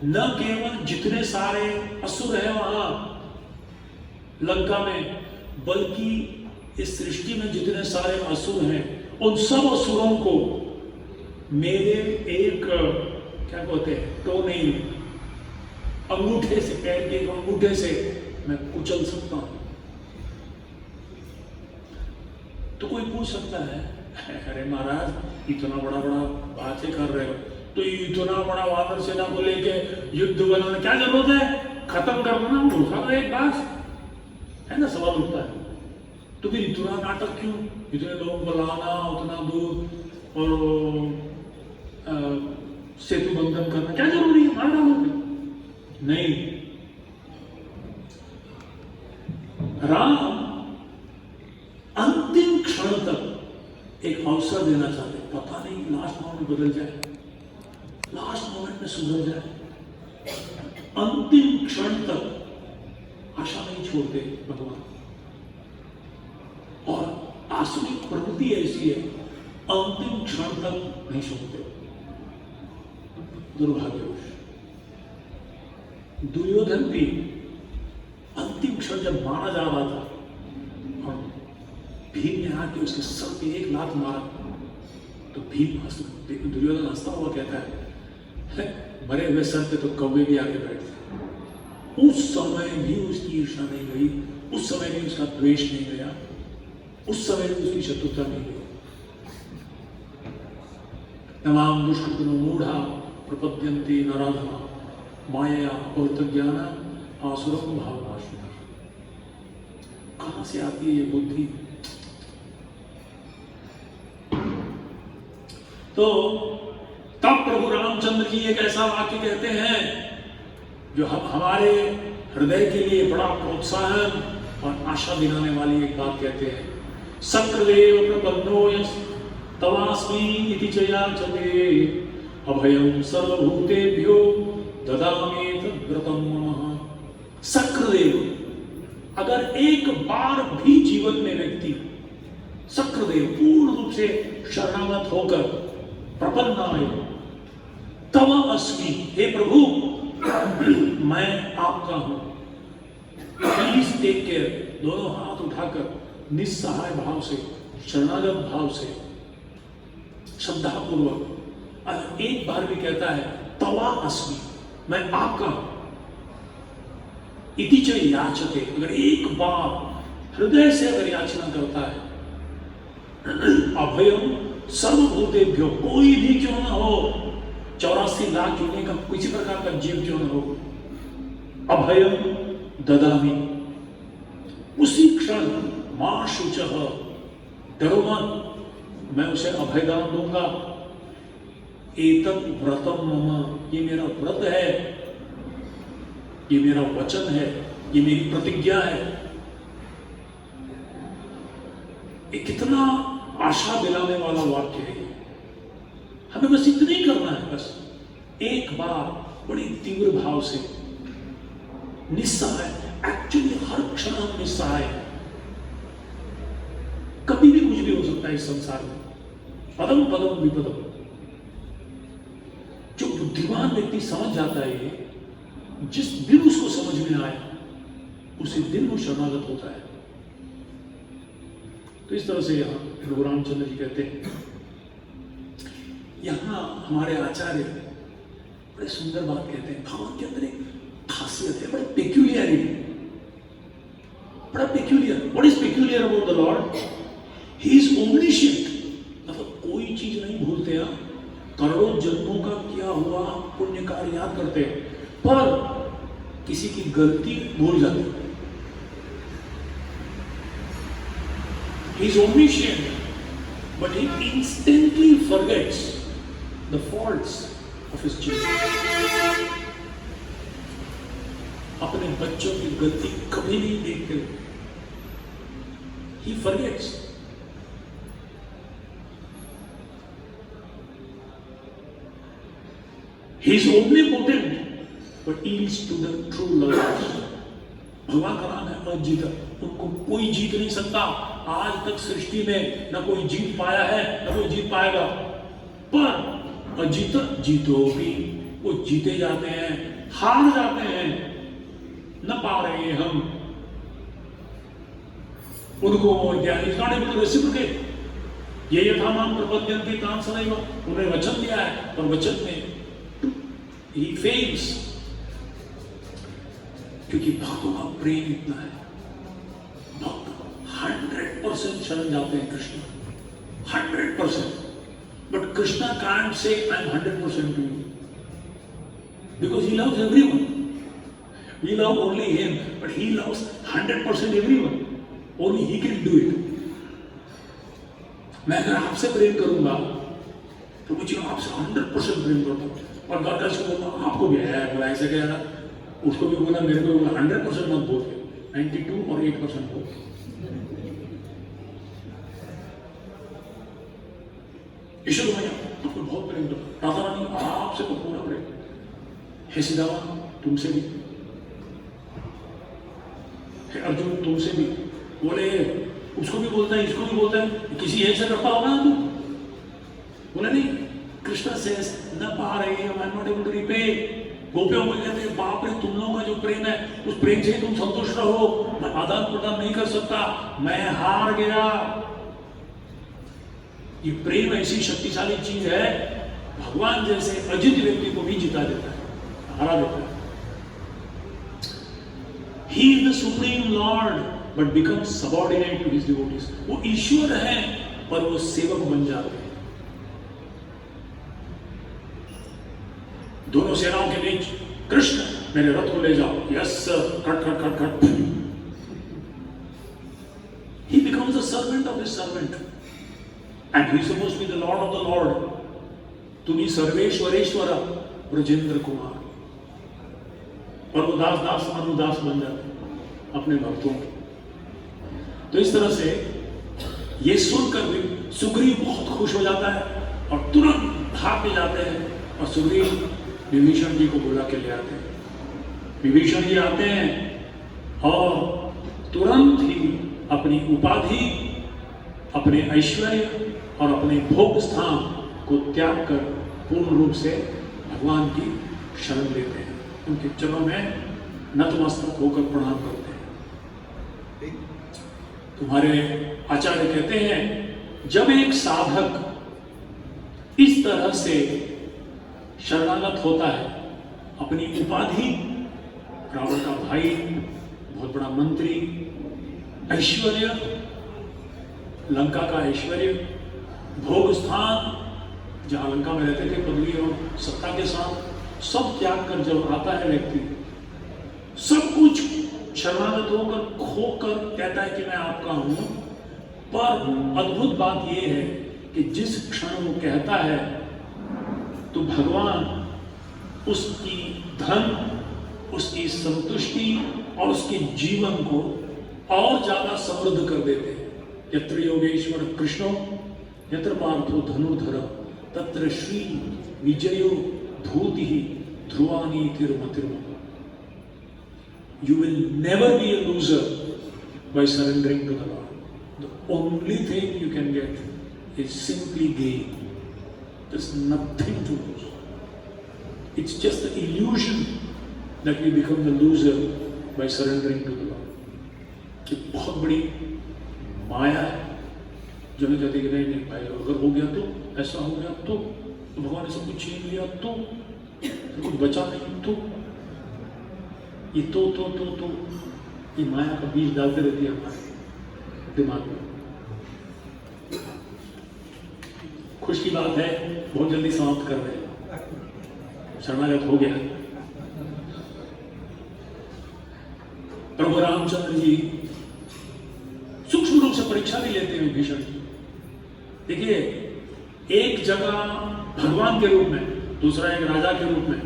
न केवल जितने सारे असुर हैं वहां लंका में, बल्कि इस सृष्टि में जितने सारे असुर हैं, उन सब असुरों को मेरे एक क्या कहते हैं टोनेल अंगूठे से, पैर के अंगूठे से मैं कुचल सकता हूं। तो कोई पूछ सकता है, अरे महाराज इतना बड़ा बड़ा बातें कर रहे हो, तो इतना बड़ा वानर सेना को लेके युद्ध बनाने क्या जरूरत है, खत्म कर देना उसका एक बात है ना, सवाल उठता है। तो फिर इतना नाटक क्यों, इतने लोगों को लाना, उतना दूर और सेतु बंधन करना क्या जरूरी है, मार डालो। नहीं, राम अंतिम क्षण तक एक अवसर देना चाहते, पता नहीं लास्ट मोमेंट बदल जाए, लास्ट मोमेंट में सुधर जाए, अंतिम क्षण तक आशा नहीं छोड़ते भगवान। और आसुरी प्रवृत्ति ऐसी है, अंतिम क्षण तक नहीं सुनते। दुर्भाग्यवश दुर्योधन भी अंतिम क्षण जब मारा जा रहा था और भीम ने आके उसके सर पे एक लात मारा, तो भीम दुर्योधन हंसता हुआ कहता है, मरे हुए सर पे तो कौवे भी आके बैठते। उस समय भी उसकी ईर्ष्या नहीं गई, उस समय भी उसका द्वेष नहीं गया, उस समय भी उसकी शत्रुता नहीं गई। तमाम दुष्कृतिनो मूढ़ा प्रपद्यन्ते नराधमा माया अपहृतज्ञाना आसुरं भावनाशिना। कहां से आती है ये बुद्धि? तो तब प्रभु रामचंद्र जी एक ऐसा वाक्य कहते हैं जो हमारे हृदय के लिए बड़ा प्रोत्साहन और आशा दिलाने वाली एक बात कहते हैं, सक्रदेव प्रपन्नो यस् तवास्मि इति च याचते अभयं सर्वभूतेभ्यो ददामि तद्व्रतं मम। सक्रदेव, अगर एक बार भी जीवन में व्यक्ति सक्रदेव पूर्ण रूप से शरणागत होकर प्रपन्नाय तव अस्मि, हे प्रभु मैं आपका हूं, प्लीज टेक केयर, दोनों हाथ उठाकर निस्सहाय भाव से, शरणागत भाव से, श्रद्धा पूर्वक अगर एक बार भी कहता है तवा अस्मि, मैं आपका हूं, इति च याचते, अगर एक बार हृदय से अगर याचना करता है, अभयम सर्वभूतेभ्यो, कोई भी क्यों ना हो, 84 लाख यूनियन का किसी प्रकार का जीव क्यों न हो, अभयम ददामि, उसी क्षण मां शुचः, डरो मत, मैं उसे अभयदान दूंगा। एतत् व्रतम मम, ये मेरा व्रत है, ये मेरा वचन है, ये मेरी प्रतिज्ञा है। ये कितना आशा दिलाने वाला वाक्य है। हमें बस इतना ही करना है, बस एक बार बड़ी तीव्र भाव से निस्सहाय, एक्चुअली हर क्षण हम निस्सहाय हैं, कभी भी कुछ भी हो सकता है इस संसार में, पदम पदम विपदम। जो बुद्धिमान व्यक्ति समझ जाता है ये, जिस दिन उसको समझ में आए उसी दिन वो शरणागत होता है। तो इस तरह से यहां प्रभु रामचंद्र जी कहते हैं, यहां हमारे आचार्य बड़े सुंदर बात कहते हैं, भगवान के अंदर एक खासियत है, बड़ी पेक्यूलियरिटी, बड़ा peculiar. What is peculiar about the lord? He is omniscient, मतलब कोई चीज नहीं भूलते हैं, करोड़ों जन्मों का किया हुआ पुण्य कार्य याद करते हैं, पर किसी की गलती भूल जाते हैं। He is omniscient, but he instantly forgets the faults of his children. अपने बच्चों की गलती कभी नहीं देखते। He forgets. He is omnipotent, but yields to the true lovers. भगवान का नाम है अजीता, उनको कोई जीत नहीं सकता। आज तक सृष्टि में न कोई जीत पाया है न कोई जीत पाएगा, पर अजीत जीतो भी, वो जीते जाते हैं, हार जाते हैं, न पा रहे हैं हम उनको। ये यथामाम प्रपद्यन्ते तान् सदैव, उन्हें वचन दिया है और वचन में he fails, क्योंकि भक्तों का प्रेम इतना है, भक्त 100% शरण जाते हैं Krishna, 100%. But Krishna can't say I'm 100% to you, because he loves everyone. We love only him, but he loves 100% everyone. Only he can do it. मैं अगर आपसे प्रेम करूंगा तो मुझे आपसे 100% प्रेम करता हूँ, और घर का इसको बोलता हूँ आपको भी है, बोला ऐसे कह रहा, उसको भी बोला, मेरे को बोला 100% मत बोल, 92 और 8% बोल। ईश्वर भैया आपको बहुत प्रेम करता, राधा रानी आपसे तो पूरा प्रेम है, सीतावा तुमसे भी है, अर्जुन तुमसे भी, बोले उसको भी बोलता है, इसको भी बोलता है, किसी एक से करता होगा ना तू? बोला नहीं, कृष्ण सेज न पा रहे, I am not able to repay. गोपियों को कहते हैं बाप रे, तुम लोगों का जो प्रेम है उस प्रेम से ही तुम संतुष्ट रहो, मैं आदान प्रदान नहीं कर सकता, मैं हार गया। ये प्रेम ऐसी शक्तिशाली चीज है, भगवान जैसे अजित व्यक्ति को भी जिता देता है, हरा देता है। He is the supreme Lord, but becomes subordinate to his devotees. वो ईश्वर है पर वो सेवक बन जाते हैं। दोनों सेनाओं के बीच, कृष्ण मेरे रथ को ले जाओ, yes cut cut cut cut. He becomes the servant of his servant, and he is supposed to be the Lord of the Lord. तुम्ही सर्वेश्वरेश्वर ब्रजेंद्र कुमार, और वो दास दास अनुदास बन जाते अपने भक्तों के। तो इस तरह से ये सुनकर भी सुग्रीव बहुत खुश हो जाता है और तुरंत भाग के जाते हैं, और सुग्रीव विभीषण जी को बुला के ले आते हैं। विभीषण जी आते हैं और तुरंत ही अपनी उपाधि, अपने ऐश्वर्य और अपने भोग स्थान को त्याग कर पूर्ण रूप से भगवान की शरण लेते हैं, उनके चरणों में नतमस्तक होकर प्रणाम करते हैं। तुम्हारे आचार्य कहते हैं, जब एक साधक इस तरह से शरणागत होता है, अपनी उपाधि, रावण का भाई, बहुत बड़ा मंत्री, ऐश्वर्य, लंका का ऐश्वर्य, भोग स्थान जहां लंका में रहते थे पदवी और सत्ता के साथ, सब त्याग कर जब आता है व्यक्ति, सब कुछ शरणागत होकर खोकर कहता है कि मैं आपका हूं। पर अद्भुत बात यह है कि जिस क्षण वो कहता है तो भगवान उसकी धन, उसकी संतुष्टि और उसके जीवन को और ज्यादा समृद्ध कर देते हैं। यत्र योगेश्वर कृष्णो यत्र पार्थो धनुर्धर तत्र Shri विजयो dhoti ध्रुवानी तिरुमतिर्म। You will never be a loser by surrendering to the Lord. The only thing you can get is simply gain. There's nothing to lose. It's just the illusion that we become the loser by surrendering to the Lord. कि बहुत बड़ी माया है जो हमें कहते कि नहीं भाई, अगर हो गया तो, ऐसा हो गया तो भगवान ने सब कुछ छीन लिया तो कुछ बचा नहीं तो, ये तो ये माया का बीज डालते रहती है हमारे दिमाग में। खुश की बात है, बहुत जल्दी समाप्त कर रहे हैं, शरणागत हो गया। प्रभु रामचंद्र जी सूक्ष्म रूप से परीक्षा भी लेते हैं विभीषण की। देखिए, एक जगह भगवान के रूप में, दूसरा एक राजा के रूप में,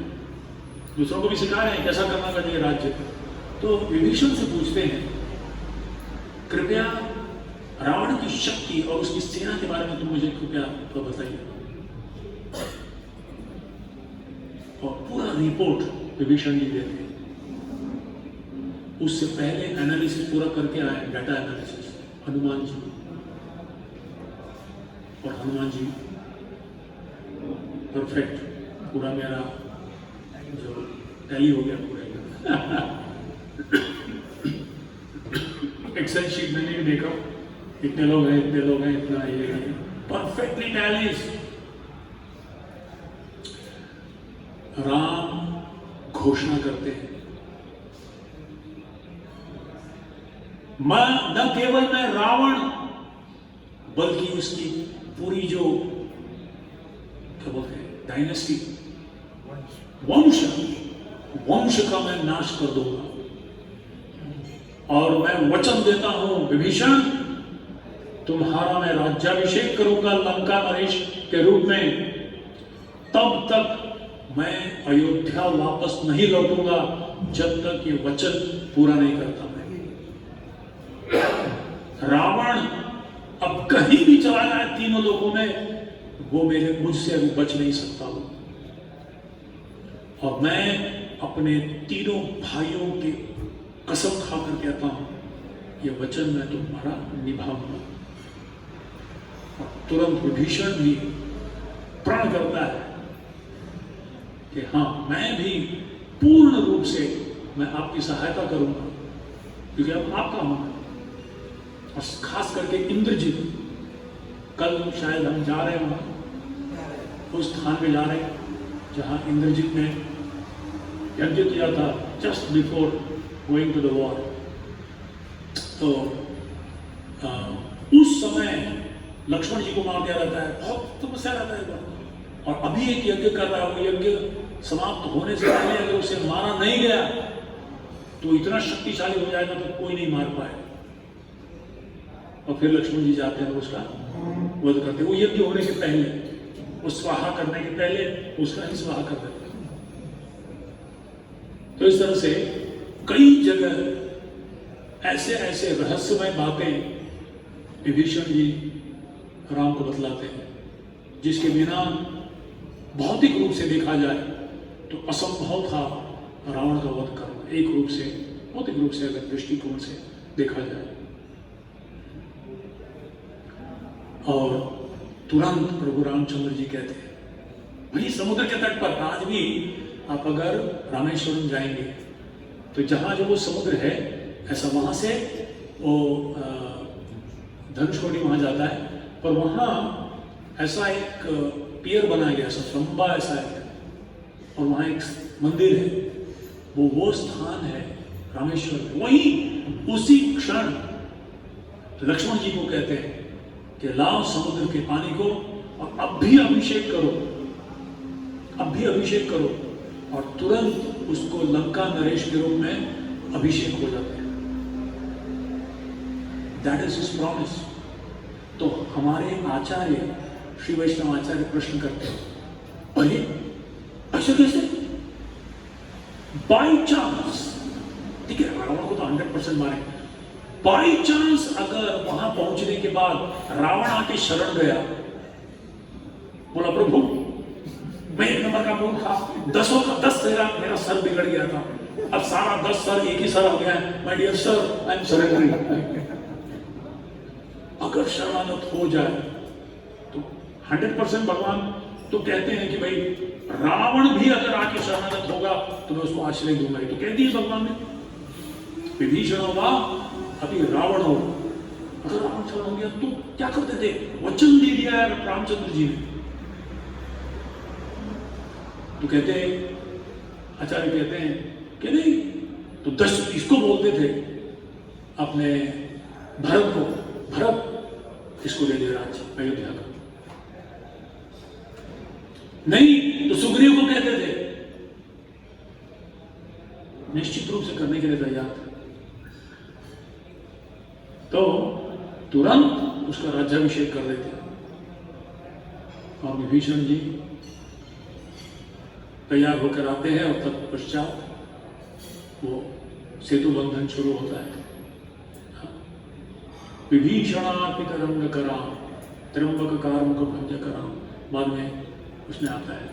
दूसरों को भी सिखा रहे हैं कैसा करना चाहिए राज्य। तो विभीषण से पूछते हैं, कृपया रावण की शक्ति और उसकी सेना के बारे में तुम मुझे कृपया तो बताइए। और पूरा रिपोर्ट विभीषण जी देते हैं। उससे पहले एनालिसिस पूरा करके आए, डाटा एनालिसिस, हनुमान जी। और हनुमान जी परफेक्ट, पूरा मेरा जो टैली हो गया पूरा। एक्सेल शीट मैंने भी देखा, इतने लोग हैं, इतने लोग हैं, इतना ये है, परफेक्टली टैलीज। राम घोषणा करते हैं, मैं न केवल मैं रावण बल्कि उसकी पूरी जो क्या बोलते हैं डायनेस्टी, वंश का मैं नाश कर दूंगा। और मैं वचन देता हूं विभीषण, तुम्हारा मैं राज्याभिषेक करूंगा लंका नरेश के रूप में, तब तक मैं अयोध्या वापस नहीं लौटूंगा जब तक ये वचन पूरा नहीं करता मैं। रावण अब कहीं भी चला जाए तीनों लोगों में, वो मुझसे अभी बच नहीं सकता हूं। और मैं अपने तीनों भाइयों की कसम खाकर कहता हूं ये वचन मैं तुम्हारा निभाऊंगा। और तुरंत विभीषण भी प्रण करता है कि हाँ, मैं भी पूर्ण रूप से मैं आपकी सहायता करूंगा, क्योंकि अब आपका हूं। और खास करके इंद्रजीत, कल शायद हम जा रहे हैं उस स्थान पे जा रहे हैं जहां इंद्रजीत ने यज्ञ किया था just before going to the war. तो उस समय लक्ष्मण जी को मार दिया जाता है, बहुत तपस्या रहता है। और अभी एक यज्ञ कर रहा है, वो यज्ञ समाप्त होने से पहले अगर उसे मारा नहीं गया तो इतना शक्तिशाली हो जाएगा तो कोई नहीं मार पाए। और फिर लक्ष्मण जी जाते हैं उसका वध करते हैं। वो यज्ञ होने के पहले, वो स्वाहा करने के पहले उसका ही स्वाहा कर देते हैं। तो इस तरह से कई जगह ऐसे ऐसे रहस्यमय बातें विभीषण जी राम को बतलाते हैं, जिसके बिना भौतिक रूप से देखा जाए तो असंभव था रावण का वध करना, एक रूप से, भौतिक रूप से अगर दृष्टिकोण से देखा जाए। और तुरंत प्रभु रामचंद्र जी कहते हैं, वही समुद्र के तट पर आज भी आप अगर रामेश्वरम जाएंगे तो जहां जो वो समुद्र है, ऐसा वहां से वो धनुषकोडी वहां जाता है, पर वहां ऐसा एक पियर बनाया गया, ऐसा लंबा ऐसा है, और वहां एक मंदिर है, वो स्थान है रामेश्वर में। वहीं उसी क्षण लक्ष्मण जी को कहते हैं कि लाओ समुद्र के पानी को और अब भी अभिषेक करो, अब भी अभिषेक करो। और तुरंत उसको लंका नरेश के रूप में अभिषेक हो जाता है। That is his promise. तो हमारे आचार्य, श्री वैष्णव आचार्य प्रश्न करते हैं, अरे ऐसे कैसे? बाई चांस, ठीक है, रावण को तो 100% मारे, बाई चांस अगर वहां पहुंचने के बाद रावण आके शरण गया, बोला प्रभु मैं 1 नंबर का मूर्ख था, 10 का 10 मेरा सर बिगड़ गया था, अब सारा 10 सर एक ही सर हो गया है, my dear sir I am surrendering. अगर शरणागत हो जाए तो 100% भगवान तो कहते हैं कि भाई रावण भी अगर आके शरणागत होगा तो मैं उसको आश्रय दूंगा। तो कह दिए भगवान ने, विभीषण होगा अभी रावण हो, अगर रावण शरण हो गया तो क्या करते थे? वचन दे दिया है रामचंद्र जी ने। तो कहते हैं, आचार्य कहते हैं कि नहीं, तो 10 इसको बोलते थे अपने भरत को, भरत इसको ले दे राज्य अयोध्या का। नहीं तो सुग्रीव को कहते थे, निश्चित रूप से करने के लिए तैयार थे। तो तुरंत उसका राज्याभिषेक कर देते। और विभीषण जी तैयार होकर आते हैं और तत्पश्चात वो सेतु बंधन शुरू होता है। विभीषणार्पित रंग करा त्र्यंबक कारमुख भंज करा, बाद में उसमें आता है।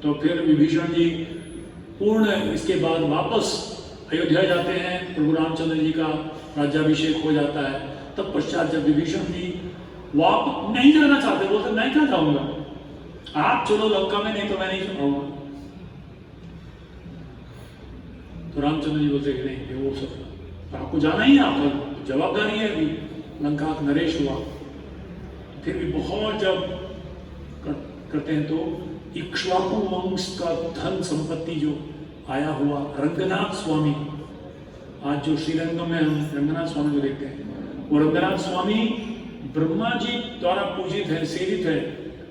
तो फिर विभीषण जी पूर्ण इसके बाद वापस अयोध्या जाते हैं, प्रभु रामचंद्र जी का राज्याभिषेक हो जाता है। तब पश्चात जब विभीषण जी वापस नहीं जाना चाहते, बोलते मैं क्या जाऊंगा, आप चलो लंका में, नहीं तो मैं नहीं जाऊंगा। तो रामचंद्र जी बोलते कि नहीं, वो सब आपको जाना ही है, आपका जवाबदारी है। अभी लंका नरेश हुआ, फिर भी बहुत जब करते हैं तो इक्ष्वाकु वंश का धन संपत्ति जो आया हुआ, रंगनाथ स्वामी, आज जो श्रीरंगम में हम रंगनाथ स्वामी को देखते हैं, वो रंगनाथ स्वामी ब्रह्मा जी द्वारा पूजित है, सेवित है।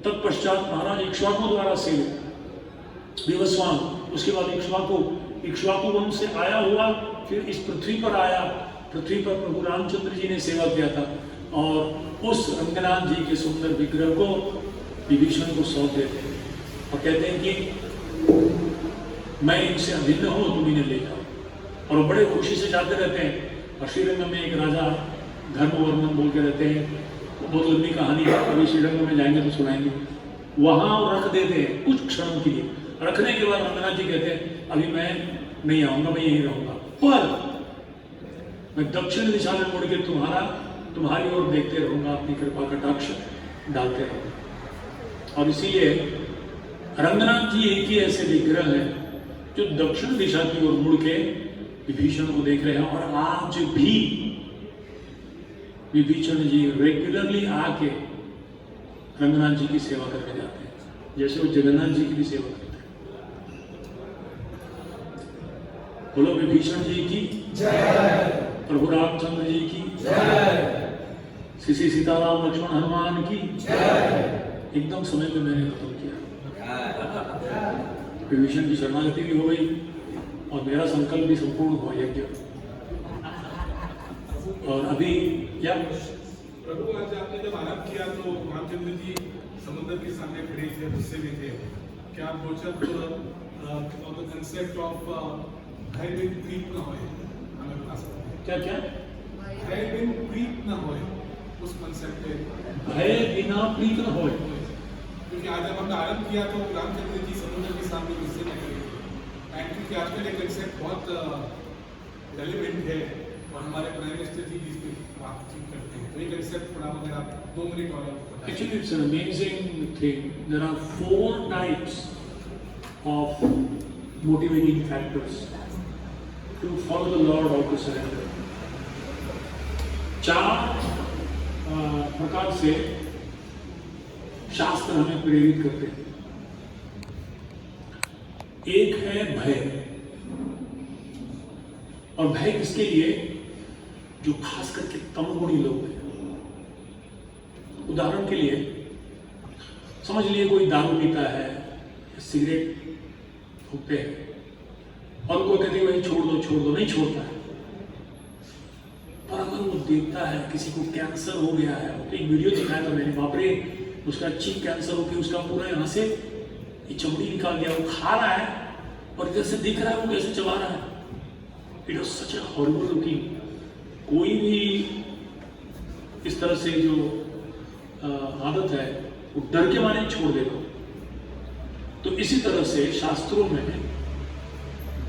तत्पश्चात महाराज इक्ष्वाकु द्वारा सेवित विवस्वान, उसके बाद इक्ष्वाकु वंश से आया हुआ, फिर इस पृथ्वी पर आया। पृथ्वी पर प्रभु रामचंद्र जी ने सेवा किया था, और उस रंगनाथ जी के सुंदर विग्रह को विभीषण को सौंप देते हैं और कहते हैं कि मैं इनसे अभिन्न हूं, तुम इन्हें ले जाओ। और वो बड़े खुशी से जाते रहते हैं। और श्रीरंगम में एक राजा धर्मवर्मन बोल के रहते हैं, बहुत लंबी कहानी है, अभी श्रीरंगम में जाएंगे तो सुनाएंगे। वहां रख देते हैं कुछ क्षण के लिए, रखने के बाद रंगनाथ जी कहते हैं अभी मैं नहीं आऊंगा, मैं यहीं रहूंगा। पर मैं दक्षिण दिशा में मुड़ के तुम्हारी ओर देखते रहूंगा, अपनी कृपा कटाक्ष डालते रहूंगा। और इसीलिए रंगनाथ जी एक ही ऐसे विग्रह है जो दक्षिण दिशा की ओर मुड़ के विभीषण को देख रहे हैं। और आज भी विभीषण जी रेगुलरली आके रंगनाथ जी की सेवा करके जाते हैं, जैसे वो जगन्नाथ जी की भी सेवा करते हैं। बोलो विभीषण जी की जय, प्रभु रामचंद्र जी की जय, श्री सीताराम लक्ष्मण हनुमान की जय। एकदम समय पे मैंने खत्म किया, विभीषण की शरणागति भी हो गई और मेरा संकल्प भी संपूर्ण हुआ यज्ञ। और अभी क्या प्रभु, आज आपने जब आरंभ किया तो रामचंद्र जी समुद्र के सामने खड़े थे, गुस्से में थे। क्या आप द कंसेप्ट ऑफ भय बिन प्रीत न होए हमें बता सकते हैं? क्या क्या भय बिन प्रीत न होए, उस कंसेप्ट पे भय बिना प्रीत न होए। क्योंकि आज जब हमने आरंभ किया तो रामचंद्र जी समुद्र के सामने गुस्से में खड़े थे। एंड क्योंकि आजकल ये कंसेप्ट बहुत रेलिवेंट है और हमारे प्राइम मिनिस्टर जी इस पर बातचीत करते हैं, तो ये कंसेप्ट थोड़ा अगर आप 2 मिनट और Actually, it's an amazing thing. There are 4 types of motivating factors to follow the Lord or to surrender. 4 प्रकार से शास्त्र हमें प्रेरित करते हैं। एक है भय, और भय किसके लिए? जो खास करके तमगुणी लोग हैं। उदाहरण के लिए समझ लिए कोई दारू पीता है, सिगरेट फूकते हैं और कोई कहते हैं भाई छोड़ दो, नहीं छोड़ता है। पर अगर वो देखता है किसी को कैंसर हो गया है, तो एक वीडियो दिखाया था मैंने, बाप रे, उसका चीक कैंसर हो गया, उसका पूरा यहाँ से ये चमड़ी निकाल गया, वो खा रहा है और इधर से दिख रहा है वो कैसे चबा रहा है। It was such A horrible looking. कोई भी इस तरह से जो आदत है वो डर के मारे छोड़ देगा। तो इसी तरह से शास्त्रों में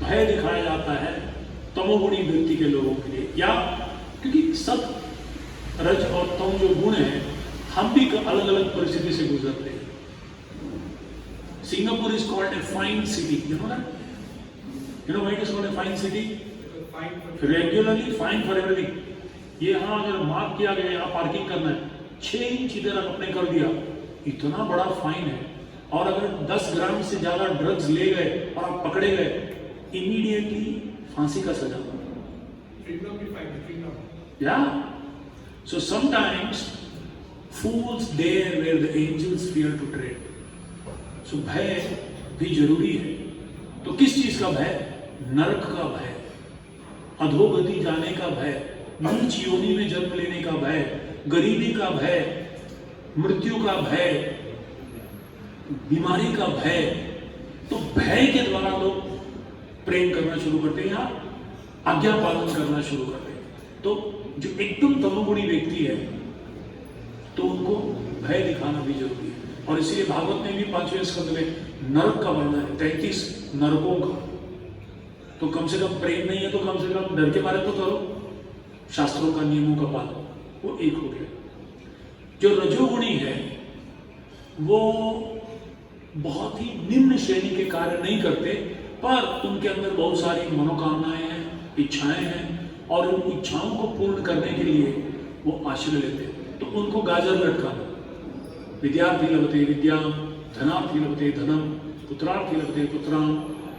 भय दिखाया जाता है तमोगुणी व्यक्ति के लोगों के लिए, या क्योंकि सत, रज और तम जो गुण है हम भी अलग अलग परिस्थिति से गुजरते हैं। Singapore is called a fine city, you know that? You know why it is called a fine city? Regularly fine for everything. ये यहाँ अगर मार्क किया गया यहाँ पार्किंग करना है, 6 इंच इधर आपने कर दिया, इतना बड़ा फाइन है। और अगर 10 ग्राम से ज्यादा ड्रग्स ले गए और आप पकड़े गए, इमीडिएटली फांसी का सजा। या so sometimes fools dare where the angels fear to tread. सो भय भी जरूरी है। तो किस चीज का भय? नरक का भय, अधोगति जाने का भय, नीच योनि में जन्म लेने का भय, गरीबी का भय, मृत्यु का भय, बीमारी का भय। तो भय के द्वारा लोग प्रेम करना शुरू करते हैं या आज्ञा पालन करना शुरू करते हैं। तो जो एकदम तमोगुणी व्यक्ति है तो उनको भय दिखाना भी जरूरी है। और इसीलिए भागवत में भी 5वें स्कंद में नरक का वर्णन है, 33 नरकों का। तो कम से कम प्रेम नहीं है तो कम से कम डर के मारे तो करो, शास्त्रों का नियमों का पालन, वो एक हो गया। जो रजोगुणी है वो बहुत ही निम्न श्रेणी के कार्य नहीं करते, पर उनके अंदर बहुत सारी मनोकामनाएं हैं, इच्छाएं हैं, और उन इच्छाओं को पूर्ण करने के लिए वो आश्रय लेते हैं। तो उनको गाजर लटकाना, विद्यार्थी लभते विद्या, धनार्थी लभते धनम, पुत्रार्थी लभते पुत्रां,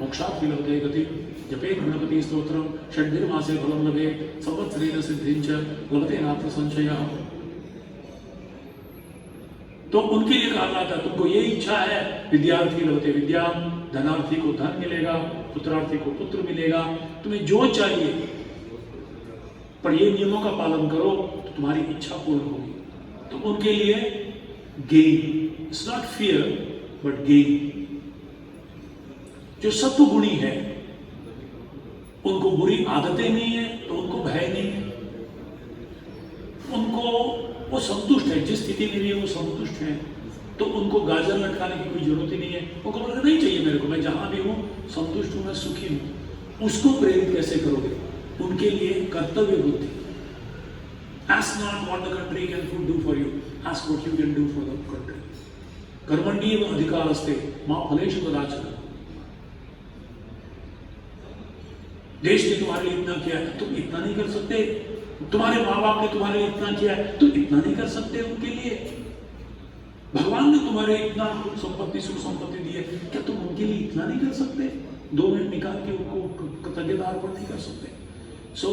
मोक्षार्थी लभते गति, जपे गणपति स्तोत्रम, षड्भिर्मासे फलं लभेत्, संवत्सरेण सिद्धिञ्च लभते नात्र संशयः। तो उनके लिए कहा जाता है तुमको ये इच्छा है, विद्यार्थी लभते विद्या, धनार्थी को धन मिलेगा, पुत्रार्थी को पुत्र मिलेगा, तुम्हें जो चाहिए, पर ये नियमों का पालन करो तो तुम्हारी इच्छा पूर्ण होगी। तो उनके लिए gain, it's not fear but gain. जो सत्व गुणी है उनको बुरी आदतें नहीं है तो उनको भय नहीं है, उनको वो संतुष्ट है, जिस स्थिति में भी वो संतुष्ट है। तो उनको गाजर लटकाने की कोई जरूरत ही नहीं है। उनको बोलना नहीं चाहिए मेरे को, मैं जहां भी हूं संतुष्ट हूं, मैं सुखी हूं। उसको प्रेरित कैसे करोगे? उनके लिए कर्तव्य बुद्धि। Ask not what the country can do for you. Ask what you can do for the country. कर्मण्येव अधिकारस्ते मा फलेषु कदाचन। देश ने तुम्हारे लिए इतना किया है, तुम इतना नहीं कर सकते। तुम्हारे माँ बाप ने तुम्हारे लिए इतना किया है, तुम इतना नहीं कर सकते उनके लिए। भगवान ने तुम्हारे इतना संपत्ति सुख संपत्ति दी है, क्या तुम उनके लिए इतना नहीं कर सकते? 2 मिनट निकाल के उनको कृतज्ञता अर्पण नहीं कर सकते? So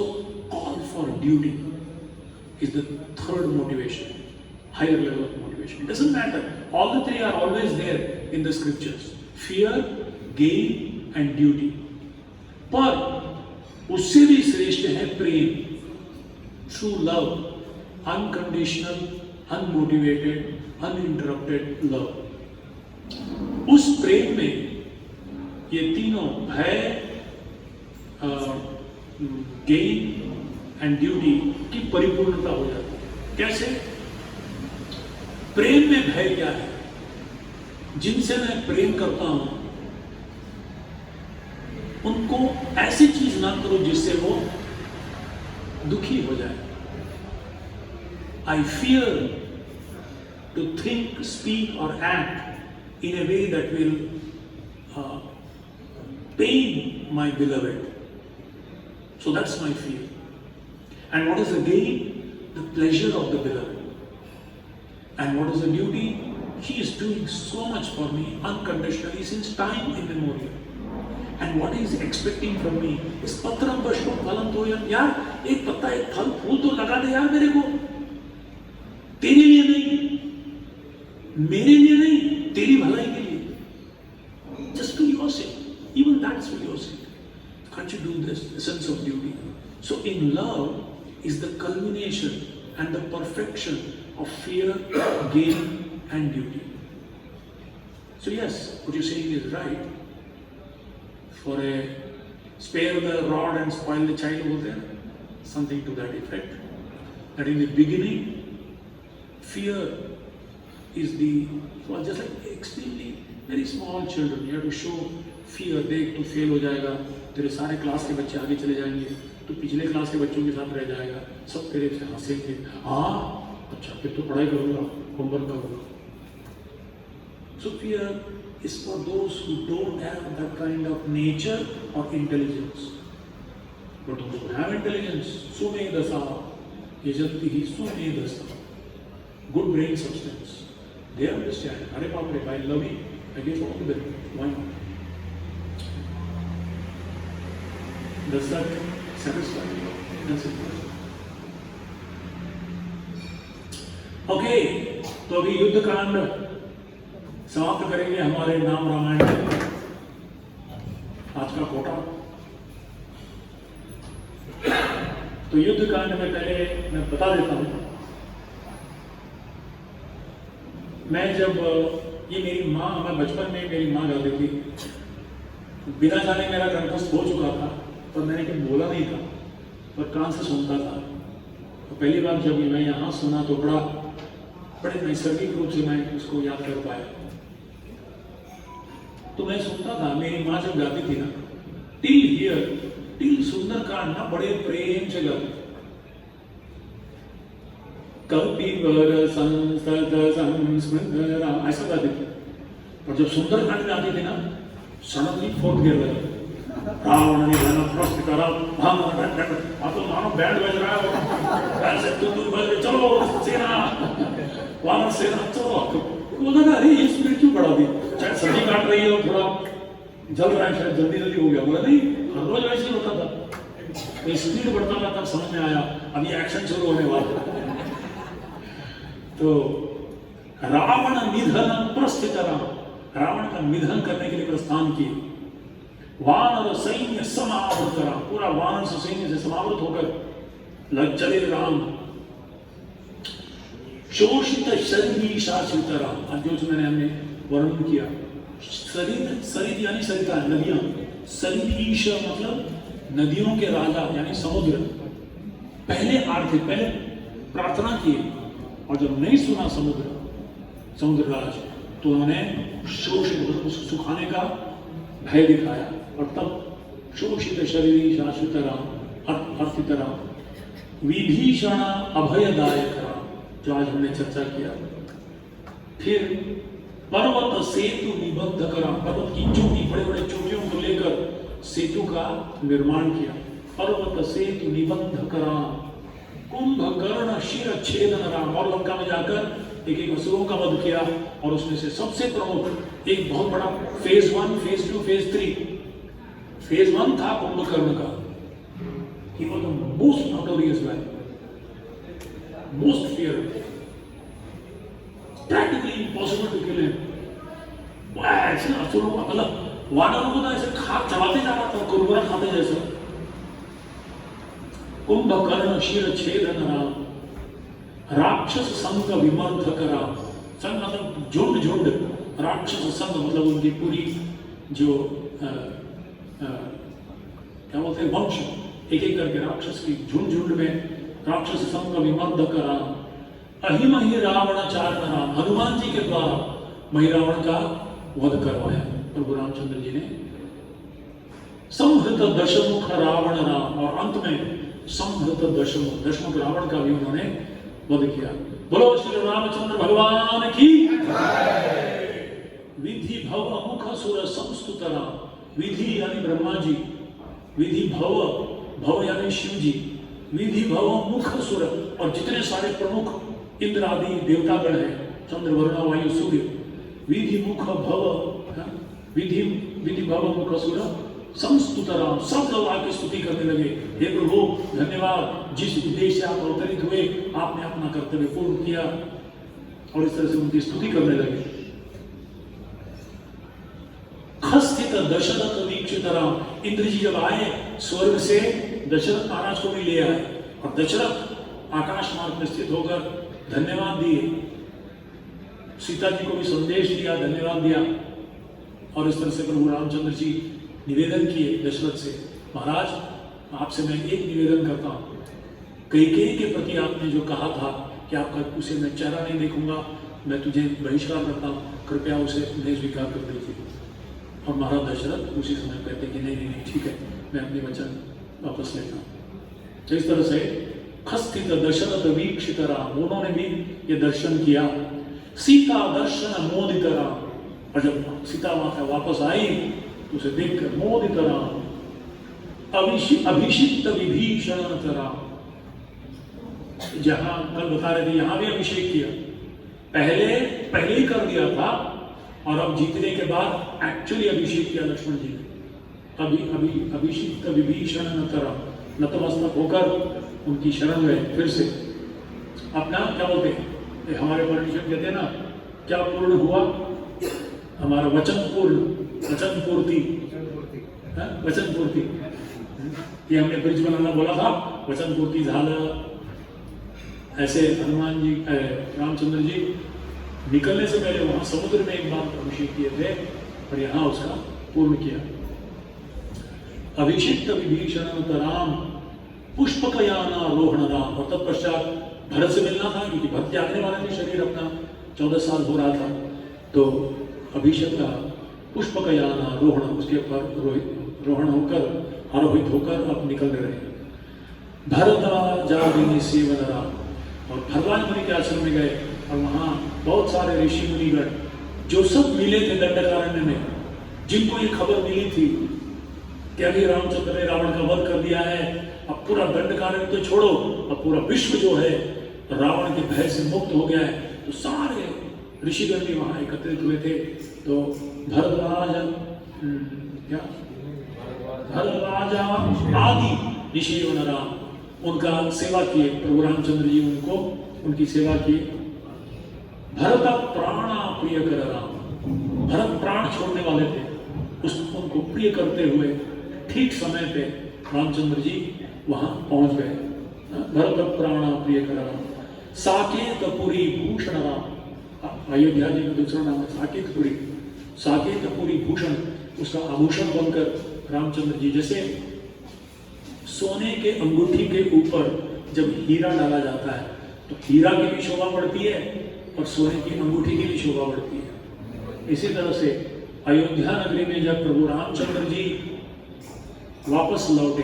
call for duty is the third motivation, higher level of motivation. It doesn't matter. All the 3 are always there in the scriptures: fear, gain, and duty. पर उससे भी श्रेष्ठ है प्रेम, true love, unconditional, unmotivated, uninterrupted love. उस प्रेम में ये तीनों भय, गेन एंड ड्यूटी की परिपूर्णता हो जाती है। कैसे? प्रेम में भय क्या है? जिनसे मैं प्रेम करता हूं उनको ऐसी चीज ना करो जिससे वो दुखी हो जाए। I fear to think, speak, or act in a way that will pain my beloved. So that's my fear. And what is the gain? The pleasure of the beloved. And what is the duty? He is doing so much for me unconditionally since time immemorial. And what he is expecting from me is patram pushpam phalam toyam. यार एक पत्ता एक फल फूल तो लगा दे यार मेरे को, तेरे लिए नहीं, मेरे लिए नहीं, तेरी भलाई के लिए। Just for your sake. Even that's for your sake. Can't you do this? A sense of duty. So in love is the culmination and the perfection of fear, gain, and duty. So yes, what you're saying is right. For a spare the rod and spoil the child over there, something to that effect. That in the beginning, fear is the, for just like extremely very small children, you have to show fear. देख तो fail हो जाएगा, तेरे सारे class के बच्चे आगे चले जाएंगे, तो पिछले क्लास के बच्चों के साथ रह जाएगा, सब तेरे से हंसेंगे, हाँ अच्छा फिर तो पढ़ाई करूँगा, होमवर्क करूँगा। So fear is for those who don't have that kind of nature or intelligence. But those who have intelligence, sume dasa, yajanti hi sume dasa, good brain substance. They understand. Are baap re, by loving, I give all the benefit. Why not? Does that satisfy you? That's it. Okay, तो अभी युद्ध कांड समाप्त करेंगे हमारे नाम रामायण में आज का कोटा। तो युद्ध कांड में पहले मैं बता देता हूं, मैं जब ये मेरी माँ, मैं बचपन में मेरी माँ गाती थी, बिना जाने मेरा कंठस्थ हो चुका था, पर मैंने कभी बोला नहीं था, पर कान से सुनता था। तो पहली बार जब मैं यहाँ सुना तो बड़े नैसर्गिक रूप से मैं उसको याद कर पाया। तो मैं सुनता था, मेरी माँ जब गाती थी ना, टिल हियर, टिल सुंदरकांड ना बड़े प्रेम से गाती थी। कपिवर संसद संस्मृत ऐसा गाती थी। और जब सुंदरकांड में आती थी ना, सडनली फोर्थ गियर लगा, रावण ने धन प्रस्त करा, आप तो मानो बैंड बज रहा है, ऐसे तुम बज रहे, चलो सेना, वानर सेना चलो। बोला ना, अरे ये स्पीड क्यों बढ़ा दी? शायद सब्जी काट रही है और थोड़ा जल रहा है, शायद जल्दी जल्दी हो गया। बोला नहीं, हर रोज वैसे ही होता था। तो स्पीड बढ़ता था, तब समझ में आया अब ये एक्शन शुरू होने वाला। तो रावण निधन प्रस्थित करा, रावण का निधन करने के लिए प्रस्थान किए। वानर सैन्य समावृत करा, पूरा वानर से सैन्य से समावृत होकर लग चले राम। शोषित शरीर शासित राम, आज जो मैंने हमने वर्णन किया, शरीर शरीर यानी सरिता नदियां, शरीरीश मतलब नदियों के राजा यानी समुद्र। पहले आर्थिक पहले प्रार्थना की, और जब नहीं सुना समुद्र राज, तो उन्होंने शोषित उसको सुखाने का भय दिखाया, और तब शोषित शरीर शाश्वत राम अर्थितराम, विभीषण अभयदायक राम, जो आज हमने चर्चा किया। फिर पर्वत सेतु निबद्ध करा, पर्वत की चोटी, बड़े बड़े चोटियों को लेकर सेतु का निर्माण किया। पर्वत सेतु निबद्ध करा, कुंभकर्ण शिर छेदन राम, और लंका में जाकर एक एक असुरों का वध किया। और उसमें से सबसे प्रमुख एक बहुत बड़ा फेज 1, फेज 2, फेज 3। फेज 1 था कुंभकर्ण का, he was the most notorious man, most feared, practically impossible to kill him. वो ऐसे असुरों का, मतलब वानरों को तो ऐसे खाक चलाते जा रहा था, कुरमुरा खाते जैसे। कुंभकर्ण शिर छेदन राम, राक्षस संग विमर्थ करा, संग मतलब झुंड झुंड, राक्षस संग मतलब उनकी पूरी जो क्या बोलते हैं वंश, एक एक करके राक्षस की झुंड झुंड में राक्षस संग विमर्थ करा। अहिमहि रावण चारण राम, हनुमान जी के द्वारा मही रावण का वध करवाया प्रभु रामचंद्र जी ने। संहृत दशमुख रावण राम, और अंत में संहृत दशमुख रावण का भी उन्होंने वध किया। बोलो श्री रामचंद्र भगवान की। विधि भव मुख सुर संस्तुतरा, विधि यानी ब्रह्मा जी, विधि भव, भव यानी शिव जी, विधि भव मुख सुर, और जितने सारे प्रमुख इंद्र आदि देवतागण हैं, चंद्र वरुण वायु सूर्य, विधि मुख भव, विधि भव मुख सुर संस्तुतराम, सब लोग आके स्तुति करने लगे। हे प्रभु धन्यवाद, जिस उद्देश्य से आप अवतरित हुए आपने अपना कर्तव्य पूर्ण किया, और इस तरह से उनकी स्तुति करने लगे। खस्थित दशरथ वीक्षित राम, इंद्र जी जब आए स्वर्ग से दशरथ महाराज को भी ले आए, और दशरथ आकाश मार्ग में स्थित होकर धन्यवाद दिए, सीता जी को भी संदेश दिया, धन्यवाद दिया। और इस तरह से प्रभु रामचंद्र जी निवेदन किए दशरथ से, महाराज आपसे मैं एक निवेदन करता हूँ, कैकेयी के प्रति आपने जो कहा था कि आपका उसे मैं चेहरा नहीं देखूंगा, मैं तुझे बहिष्कार करता हूँ, कृपया उसे नहीं स्वीकार कर दीजिए। और महाराज दशरथ उसी समय कहते कि नहीं नहीं नहीं ठीक है, मैं अपने वचन वापस लेता हूँ। तो इस तरह से खस्थित दशरथ वीक्षित राम, उन्होंने भी ये दर्शन किया। सीता दर्शन मोदित राम, और जब सीता माता वापस आई तो उसे देखकर मोदित राम, अभिषिक्त विभीषण राम, जहां कल बता रहे थे यहां भी अभिषेक किया, पहले ही कर दिया था, और अब जीतने के बाद एक्चुअली अभिषेक किया लक्ष्मण जी ने। अभिषिक्त विभीषण नतमस्तक होकर उनकी शरण में फिर से अपना क्या बोलते हैं, हमारे पॉलिटिशियन कहते हैं ना, क्या पूर्ण हुआ हमारा वचन पूर्ण, वचन पूर्ति, वचन पूर्ति। ये हमने ब्रिज बनाना बोला था, वचन पूर्ति झालं। ऐसे हनुमान जी रामचंद्र जी निकलने से पहले वहां समुद्र में एक बार अभिषेक किए थे, और यहाँ उसका पूर्ण किया। अभिषिक्त विभीषण राम, पुष्पकयाना रोहण राम, और तत्पश्चात भरत से मिलना था, क्योंकि भरत त्यागने वाले थे शरीर अपना, 14 साल हो रहा था। तो अभिषेक का पुष्पकयाना रोहण, उसके ऊपर रोहण होकर, आरोहित होकर अब निकल रहे। भरद्वाजादिनी सेवन राम, और भरद्वाज मुनि के आश्रम में गए, और वहाँ बहुत सारे ऋषि मुनिगण जो सब मिले थे दंडकारण्य में, जिनको ये खबर मिली थी कि अभी रामचंद्र ने रावण का वध कर दिया है, अब पूरा दंडकारण्य तो छोड़ो, अब पूरा विश्व जो है रावण के भय से मुक्त हो गया है, तो सारे ऋषिगण भी वहाँ एकत्रित हुए थे। तो भरद्वाज आदि ऋषि राम उनका सेवा किए, प्रभु रामचंद्र जी उनको उनकी सेवा किए। भरत प्राणा प्रिय कर राम, भरत प्राण छोड़ने वाले थे, उनको प्रिय करते हुए ठीक समय पे रामचंद्र जी वहां पहुंच गए। भरत प्राणा प्रिय कर राम, साकेतपुरी भूषण राम, अयोध्या जी का दूसरा नाम है साकेतपुरी। साकेतपुरी भूषण, उसका आभूषण बनकर रामचंद्र जी, जैसे सोने के अंगूठी के ऊपर जब हीरा डाला जाता है तो हीरा की भी शोभा बढ़ती है और सोने की अंगूठी की भी शोभा बढ़ती है। इसी तरह से अयोध्या नगरी में जब प्रभु रामचंद्र जी वापस लौटे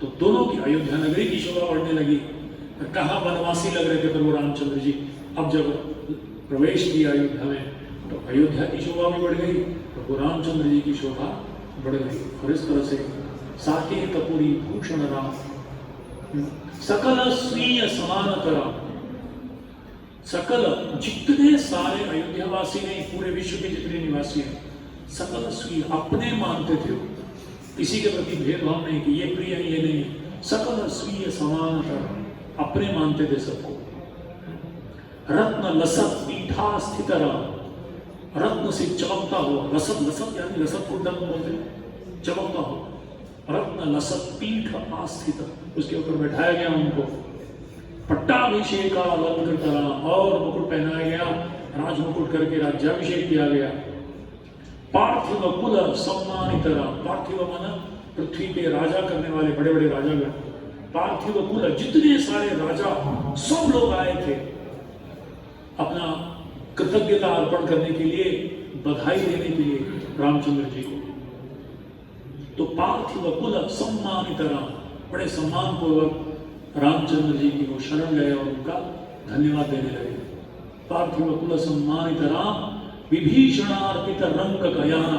तो दोनों की, अयोध्या नगरी की शोभा बढ़ने लगी। कहाँ वनवासी लग रहे थे प्रभु रामचंद्र जी, अब जब प्रवेश किया अयोध्या में तो अयोध्या की शोभा भी बढ़ गई, प्रभु रामचंद्र जी की शोभा बढ़ गई। और इस तरह से साकेत कपूरी भूषण राम, सकल स्वीय समान करा, सकल जितने सारे अयोध्यावासी नहीं, पूरे विश्व के जितने निवासी हैं, सकल स्वीय अपने मानते थे, किसी के प्रति भेदभाव नहीं कि ये प्रिय है ये नहीं, सकल स्वीय समान करा, अपने मानते थे सबको। रत्न लसत पीठा स्थित राम, रत्न से चमकता हुआ, लसत, लसत यानी लसत को दम बोलते हैं, चमकता हुआ, रत्न लसत पीठ आस्थित, उसके ऊपर बैठाया गया उनको। पट्टाभिषेक अलंकृत राम, और मुकुट पहनाया गया, राज मुकुट करके राज्याभिषेक किया गया। पार्थिव कुल सम्मानित राम, पार्थिव माना पृथ्वी पे राजा करने वाले बड़े बड़े राजागण, पार्थिव कुल जितने सारे राजा सब लोग आए थे अपना कृतज्ञता अर्पण करने के लिए, बधाई देने के लिए रामचंद्र जी को। तो पार्थिव कुल सम्मानित राम, बड़े सम्मान पूर्वक रामचंद्र जी की वो शरण गए और उनका धन्यवाद देने लगे। पार्थिव कुल सम्मानित राम विभीषणार्पित रंग कयाना,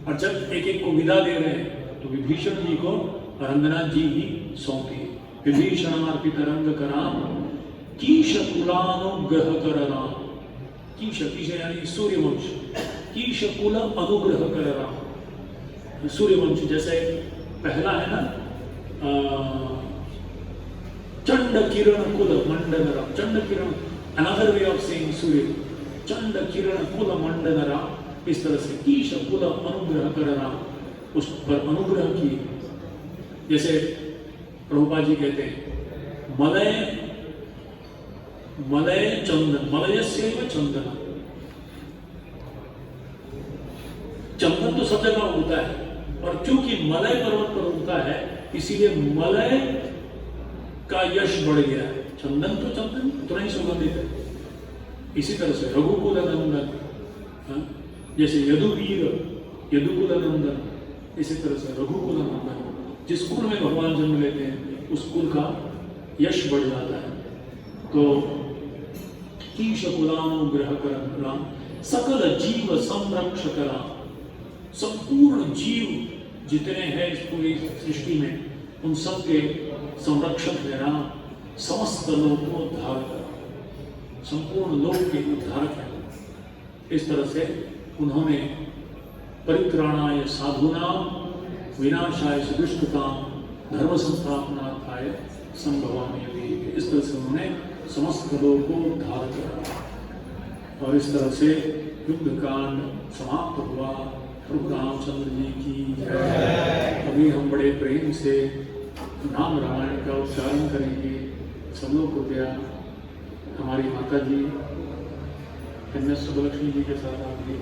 और जब एक एक को विदा दे रहे हैं तो विभीषण जी को रंगनाथ जी ही सौंपी। विभीषणार्पित रंग कराम कीश कुलानुग्रह कर राम, कीश, कीश यानी सूर्यवंश, कीश कुल अनुग्रह कर राम, सूर्यवंश जैसे पहला है ना चंड किरण कुल मंडन राम, चंड किरण अनदर वे ऑफ सेइंग सूर्य, चंड किरण कुल मंडन राम, इस तरह से कीश कुल अनुग्रह कर राम, उस पर अनुग्रह किए। जैसे प्रभुपाद जी कहते हैं मलय मलय चंदन, मलयस्य चंदन, चंदन तो सब जगह उगता है, और क्योंकि मलय पर्वत पर उगता है इसीलिए मलय का यश बढ़ गया है। चंदन तो चंदन उतना ही सुगंधित है। इसी तरह से रघुकुल नंदन, जैसे यदुवीर यदुकुल नंदन, इसी तरह से रघुकुल नंदन, जिस कुल में भगवान जन्म लेते हैं उस कुल का यश बढ़ जाता है। तो कीश कुलानुग्रह कर राम, सकल जीव संरक्षक राम, संपूर्ण जीव जितने हैं इस पूरी सृष्टि में उन सब के संरक्षक है राम। समस्त लोकोद्धारक, संपूर्ण लोक के उद्धारक है। इस तरह से उन्होंने परित्राणाय साधूनाम विनाशाय दुष्कृताम धर्म संस्थापनार्थाय संभवामि युगे, इस तरह से उन्होंने समस्त लोगों को उद्धार किया। और इस तरह से युद्ध कांड समाप्त हुआ। प्रभु रामचंद्र जी की जय। अभी हम बड़े प्रेम से नाम रामायण का उच्चारण करेंगे। सब लोग कृपया हमारी माता जी कन्या सुबलक्ष्मी जी के साथ आप भी